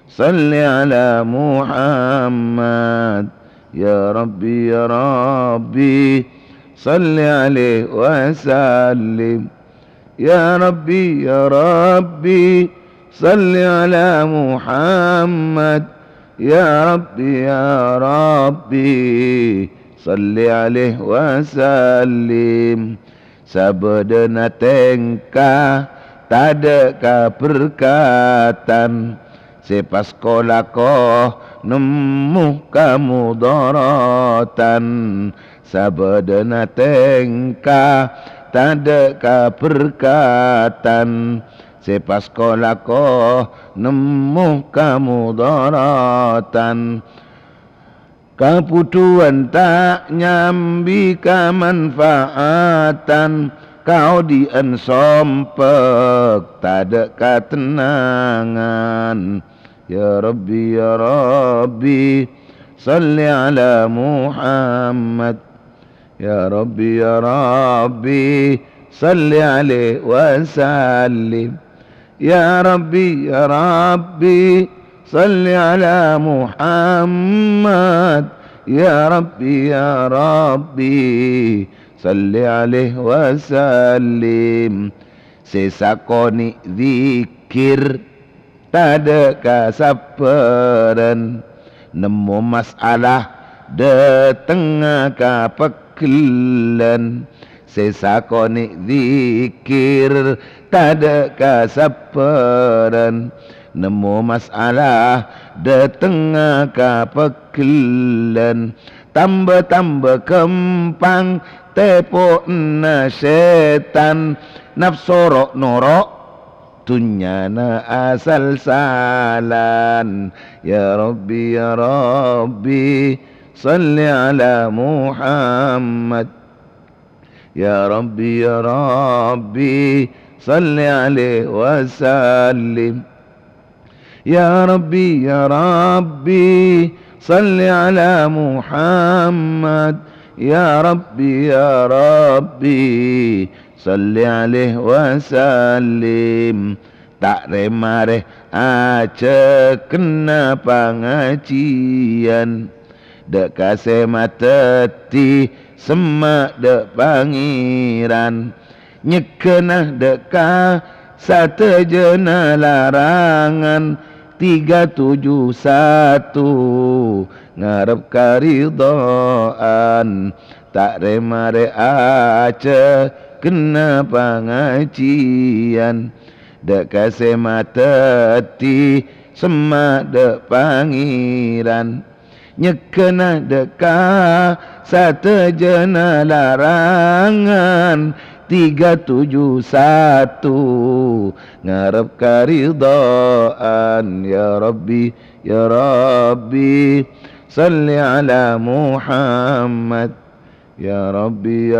salli ala Muhammad. Ya Rabbi ya Rabbi salli alaihi wasallim. Ya Rabbi ya Rabbi salli ala Muhammad. Ya Rabbi ya Rabbi salli alaihi wasallim. Sabdana tengkah tada keberkatan. Sepas sekolah kau nemu kamu daratan. Sabdana tengkah tada keberkatan. Sepas sekolah kau nemu kamu daratan. Kebutuhan tak nyambi kemanfaatan. Kau diensompak tak ada ketenangan. Ya Rabbi ya Rabbi salli ala Muhammad. Ya Rabbi ya Rabbi salli alaihi wasallim. Ya Rabbi ya Rabbi salli ala Muhammad. Ya Rabbi ya Rabbi salli alaihi wasallim. Sesakoni zikir tak ada kasaparan. Nemu masalah de tengah kapekelan. Sesakoni zikir tak ada kasaparan. Nemu masalah de tengah kapekelan. Tambah-tambah kempang tepok na setan. Nafsorok norok tunyana asal salan. Ya Rabbi ya Rabbi salli ala Muhammad. Ya Rabbi ya Rabbi salli alaihi wasallim. Ya Rabbi ya Rabbi salli ala Muhammad. Ya Rabbi ya Rabbi salli alaihi wasallim. Tak remareh aja kena pengajian. Dek kasih mateti semak dek pangeran. Nyekenah deka satu jena larangan. 371 ngarep karidaan. Tak remare aja kena pengajian. Dek kasih mateti semak dek pangeran. Nyekenah deka satu jena larangan. 371 ngarep karidaan. Ya Rabbi ya Rabbi salli ala Muhammad ya Rabbi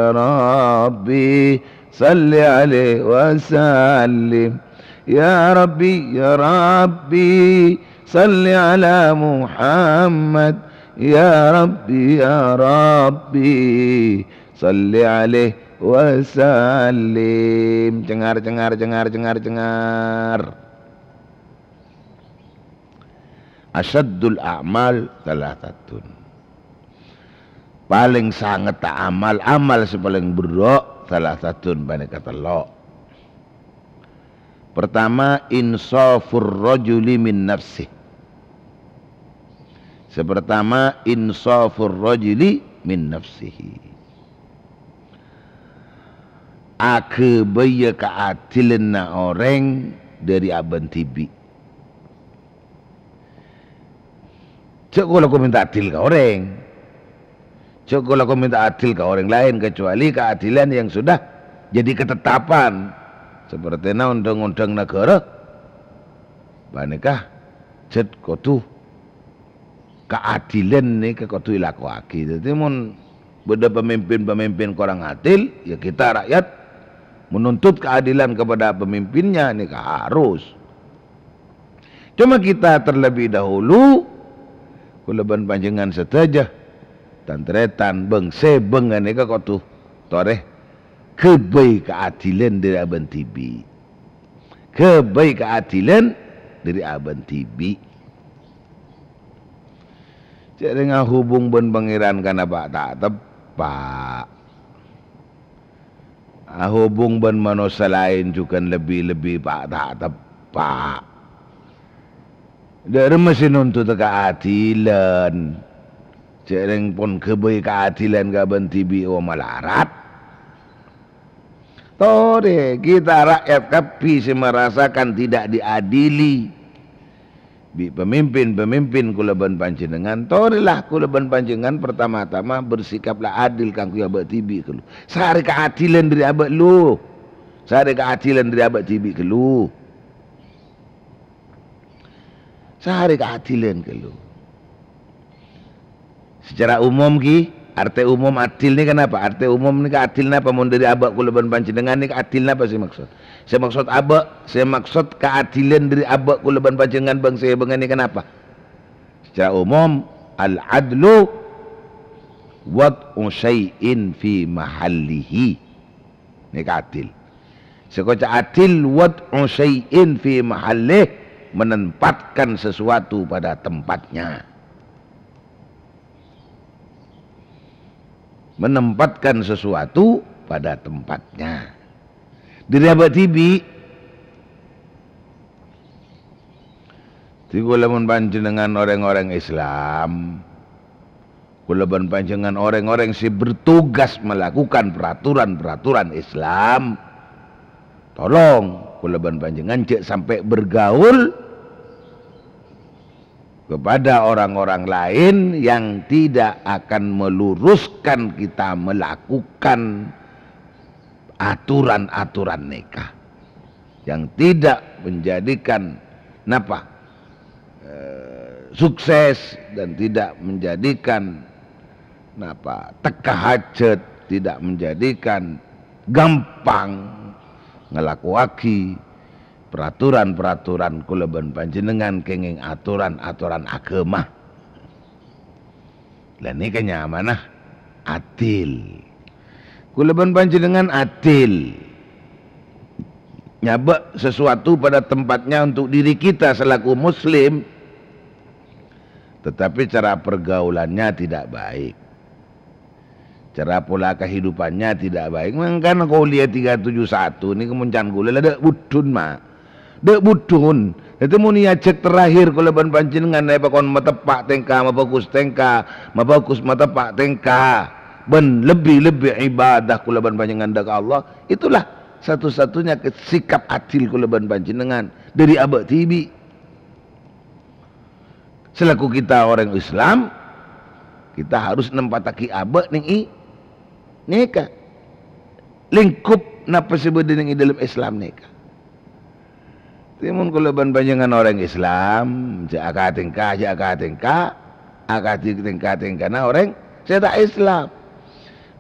salli alaihi wasallim ya Rabbi salli ala Muhammad ya Rabbi salli alaihi wasallim. Cengar. Asyaddul a'mal thalathatun. Paling sangat amal sepaling berat thalathatun bani kata lo. Pertama, insafur rajuli min nafsih. Sepertama, insafur rajuli min nafsihi. Akebaya keadilan orang dari aban tibi. Cuk kalau kau minta adil ke orang, cuk kalau kau minta adil ke orang lain kecuali keadilan yang sudah jadi ketetapan seperti undang-undang negara. Banekah cet kotu keadilan ni ke kotu ilakuaki. Jadi mun beda pemimpin korang adil, ya kita rakyat menuntut keadilan kepada pemimpinnya ni harus. Cuma kita terlebih dahulu kulaban panjangan saja tantretan bengse bengan eka kotu toreh kebaik keadilan dari aban tibi, kebaik keadilan dari aban tibi. Jadi ngahubung ben pangeran kana pak tak tepak, hubung ben manusia lain juga lebih pak tak tepak. Dari mesin untuk keadilan, cereng pun kebaik keadilan gaban tibi o malarat. Tore kita rakyat kapi merasakan tidak diadili. Bi pemimpin kulaban panjenengan, torelah kulaban panjenengan pertama-tama bersikaplah adil kang kuya abak tibi kelu. Sehari keadilan dari abak lu, sehari keadilan dari abak tibi kelu. Sehari keadilan kelu. Secara umum arti umum adil ni kenapa? Arti umum ni keadil napa? Mun dari abak kulaban panjenengan ni keadil napa sih maksud? Saya maksud abak, saya maksud keadilan dari abak kulaban panjenengan bang saya bengan ni kenapa? Secara umum al-adlu wad'u syai'in fi mahallihi. Ni keadil. Sekoca adil wad'u syai'in fi mahallihi, menempatkan sesuatu pada tempatnya. Menempatkan sesuatu pada tempatnya. Dari abad tibi, kulaban panjenengan orang-orang Islam, kulaban panjenengan orang-orang si bertugas melakukan peraturan-peraturan Islam, tolong kulaban panjenengan cek sampai bergaul kepada orang-orang lain yang tidak akan meluruskan kita melakukan aturan-aturan nikah, yang tidak menjadikan sukses dan tidak menjadikan teka hajat, tidak menjadikan gampang ngelakuaki peraturan-peraturan kulaban panjenengan kenging aturan-aturan agama. Lah ini kenyamanah adil. Kulaban panjenengan adil. Nyabak sesuatu pada tempatnya untuk diri kita selaku muslim, tetapi cara pergaulannya tidak baik. Cara pola kehidupannya tidak baik. Mangkan kau lihat 371 ini kemuncan gula ada budun mah. Dek budun, itu muni ajak terakhir kulaban panjenengan naik pakon matepak tengka, mabagus tengka, mabagus matepak tengka, ben lebih ibadah kulaban panjenengan dak Allah. Itulah satu-satunya sikap adil kulaban panjenengan dari abad tibi. Selaku kita orang Islam, kita harus nempataki abad ning nikah. Lingkup napa sebenarnya dalam Islam nikah. Timun kula ban panjenengan orang Islam, akad tingkah na orang saya tak Islam.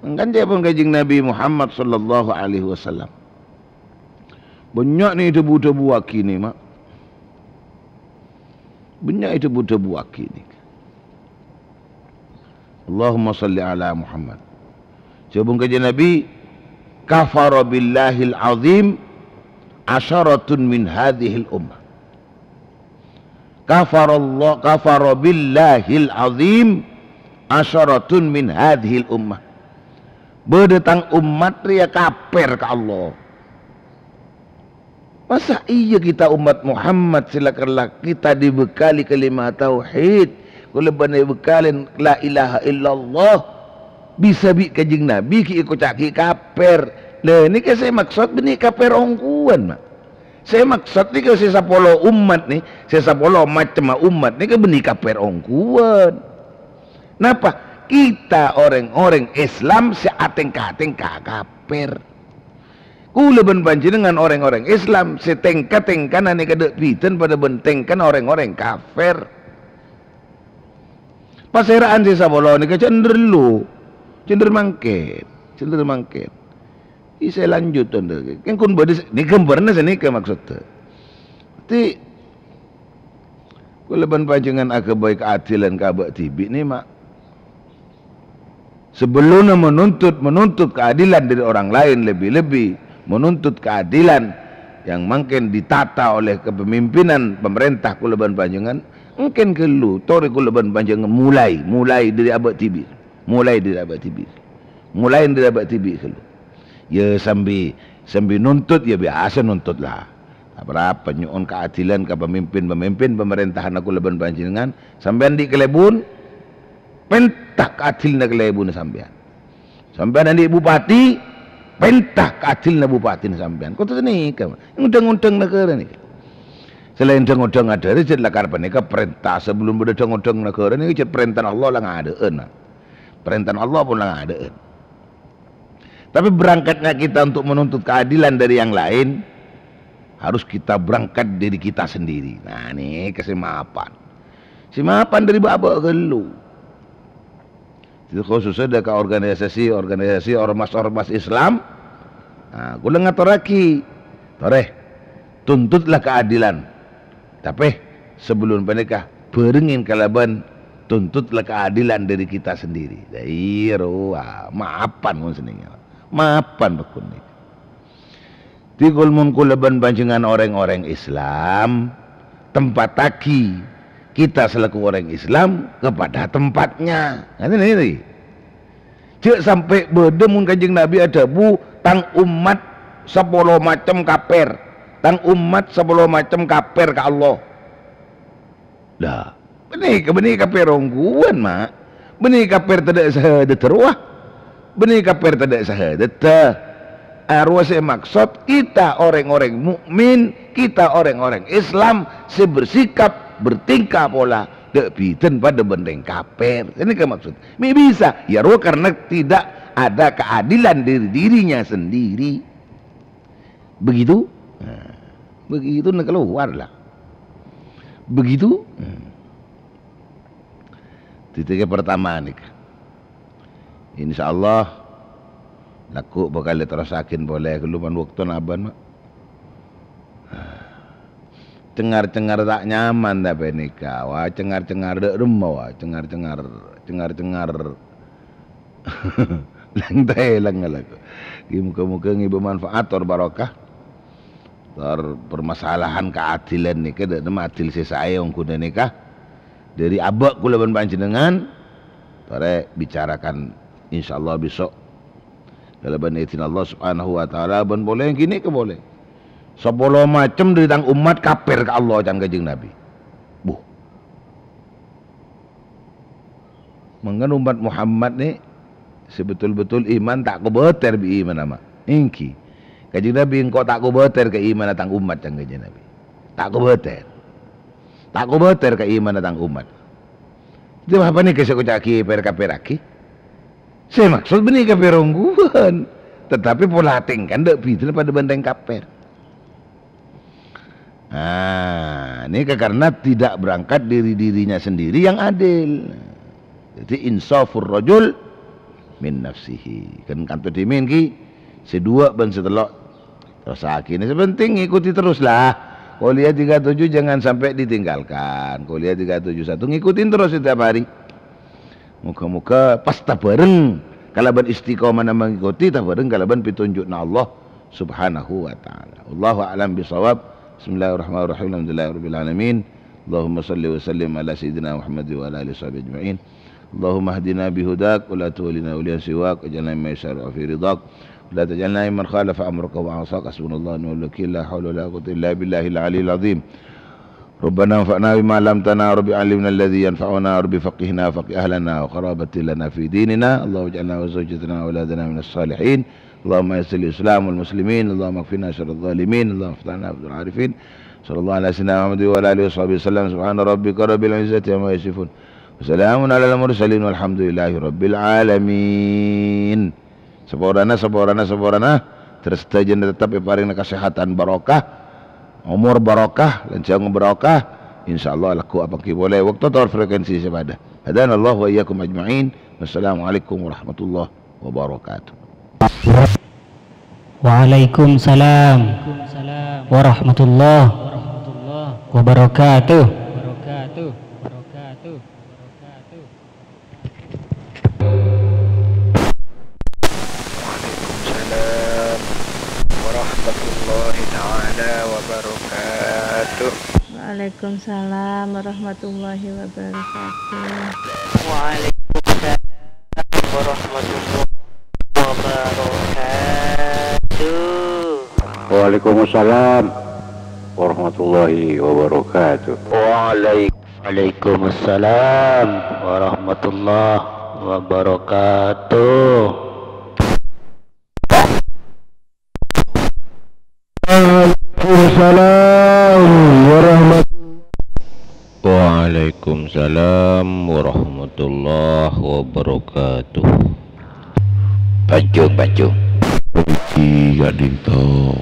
Kan dia pun kajing Nabi Muhammad sallallahu alaihi wasallam. Banyak ni debu-debu aki ni mak. Banyak itu debu-debu aki ni. Allahumma salli ala Muhammad. Coba kajing Nabi, kafara billahil azim asharatun min hadhil ummah. Kafara billahil azim asharatun min hadhil ummah. Berdatang umat ria kafir ke Allah. Masa iya kita umat Muhammad silakanlah kita dibekali kalimat tauhid, kalau benar bekalin la ilaha illallah, bisa bi kajing Nabi ki ikut caki kafir. Lah ni ke saya maksud benih kafir ongkuan mak. Saya maksud ni ke saya sapolo umat ni, saya sapolo macam umat ni ke benih kafir ongkuan. Napa? Kita orang-orang Islam seatengka-tengka kafir. Kula ben panjenengan orang-orang Islam setengka-tengkan ane kadek piten pada bentengkan orang-orang kafir. Pasiraan si sabolo ni ke cender mangket. Saya lanjut tonde. Kan kun bade ni gambarna sini ke maksud tu. Ti kula ben panjenengan aga baik keadilan ka abak tibi ni mak. Sebelum menuntut keadilan dari orang lain, lebih-lebih menuntut keadilan yang mungkin ditata oleh kepemimpinan pemerintah kula ban panjenengan, mungkin kelu tori kula ban panjenengan mulai dari abad tibir. Mulai dari abad tibir kelu. Ya sambil nuntut ya biasa nuntut lah. Berapa nyuon keadilan ke pemimpin pemerintahan kula ban panjenengan sampean di kelebun pentak adil na kelebun sampean. Sampean nanti bupati pentak adil na bupati sampean. Kau tu ni kan? Undang-undang negara ni. Selain undang-undang ada, jadi lakar panika perintah sebelum undang-undang negara ni jadi perintah Allah lah ngadaan. Perintah Allah pun lah ngadaan. Tapi berangkatnya kita untuk menuntut keadilan dari yang lain, harus kita berangkat dari kita sendiri. Nah ni kesemapan. Semapan dari bapa gelu. Khususnya ke organisasi ormas Islam. Nah, kula ngaturaki, toreh, tuntutlah keadilan. Tapi sebelum menikah, berengin kalaban, tuntutlah keadilan dari kita sendiri. Dairo, maapan mun seningnya, maapan bekun ni. Tigul mun kulaban banjengan orang-orang Islam, tempat taki. Kita selaku orang Islam kepada tempatnya. Ini. Cek sampai berdemun kanjeng Nabi ada bu tang umat 10 macam kafir. Tang umat 10 macam kafir ke Allah. Dah. Benih kafir ongguan mak. Benih kafir tidak syahadat terwah. Benih kafir tidak syahadat. Arwah saya maksud kita orang-orang mukmin, kita orang-orang Islam sebersikap bertingkah pola dek piten pada bendeng kafir. Ini kan maksud. Mi bisa ya roh karena tidak ada keadilan dari dirinya sendiri. Begitu? Nah, begitu nak keluar lah. Begitu? Titik pertama nih. Insyaallah laku bakal terasakin boleh keluman waktu naban mak. Cengar-cengar tak nyaman tapi nikah. Wah, cengar-cengar dek rumah wah, cengar-cengar lang lagu. Muka-muka ngibu manfaat or barokah. Tor permasalahan keadilan nikah dek adil sesaya wong kuda nikah. Dari abak kula ban panjenengan tore bicarakan insyaallah besok. Kalau ban izin Allah Subhanahu wa taala ban boleh gini ke boleh. 10 macam dari tang umat kafir ke Allah jangan kanjeng Nabi. Bu. Mengen umat Muhammad ni sebetul-betul iman tak kubeter bi iman nama. Ingki. Kanjeng Nabi engkau tak kubeter ke iman tang umat jangan kanjeng Nabi. Tak kubeter. Tak kubeter ke iman tang umat. Itu apa ni kesek ucaki per-kafiraki? Saya maksud benih kafir ongguan. Tetapi pola tingkan dek bidil pada benteng kafir. Ini karena tidak berangkat dirinya sendiri yang adil. Jadi insafur rajul min nafsihi. Kan kantor dimin ki sedua ban setelok. Terus akhirnya sepenting ikuti teruslah. Kuliah 37 jangan sampai ditinggalkan. Kuliah 371 ngikutin terus setiap hari. Muka-muka pas tak bareng kalaban istiqomah mengikuti tak bareng kalaban petunjukna Allah Subhanahu wa taala. Allahu a'lam bisawab. Bismillahirrahmanirrahim. Alhamdulillahirabbil alamin. Allahumma shalli wa sallim ala sayyidina Muhammad wa ala alihi washabihi ajma'in. Allahumma hdina bihudak wa la tuwallina awliya siwak waj'alna mimman yashra'u fi ridak. La tajalna man khalafa amraka wa 'asaka. Hasbunallahu wa ni'mal wakeel. La haula wa la quwwata illa billahil 'aliyyil 'azim. Rabbana anfa'na bima 'allamtana rabbi 'allimna alladhi yanfa'una rabbi faqihna faqih ahlana wa qarabati lana fi dinina. Allahumma ij'alna wa zawjatana wa auladana minas salihin. Allahumma yassir al-islam wal muslimin. Allahumma kfina syarral zalimin. Allahumma ftahna abdul arifin. Sallallahu alaihi wasallam wa ala alihi wasallam. Subhana rabbika rabbil izzati amma yasifun. Wassalamun ala al-mursalin walhamdulillahi rabbil alamin. Saborana terus tajan tetap paring kesehatan barokah, umur barokah, lancang barokah. Insyaallah laku apa ki boleh waktu atau frekuensi sepada. Hadanallahu wa iyyakum ajma'in. Wassalamualaikum warahmatullahi wabarakatuh. Waalaikumsalam warahmatullahi wabarakatuh. Waalaikumsalam warahmatullahi wabarakatuh. Waalaikumsalam warahmatullahi wabarakatuh. Waalaikumsalam warahmatullahi wabarakatuh. Waalaikumsalam warahmatullahi wabarakatuh. Waalaikumsalam warahmatullahi wabarakatuh. Pancung Tiga dinto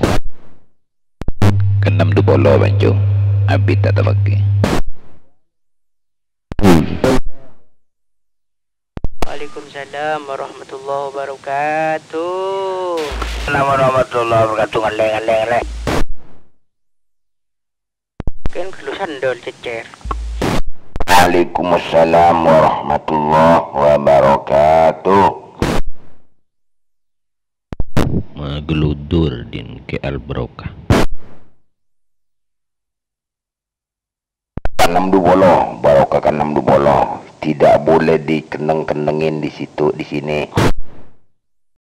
Kenam du bolo pancung Abid tak terlaki. Waalaikumsalam warahmatullahi wabarakatuh. Assalamualaikum warahmatullahi wabarakatuh. Ngaleng. Kan perlu sandal cecer. Waalaikumsalam warahmatullahi wabarakatuh. Mageludur din ke al-barokah. Kanam du bolo, barokah kanam du bolo. Tidak boleh dikeneng-kenengin di situ di sini.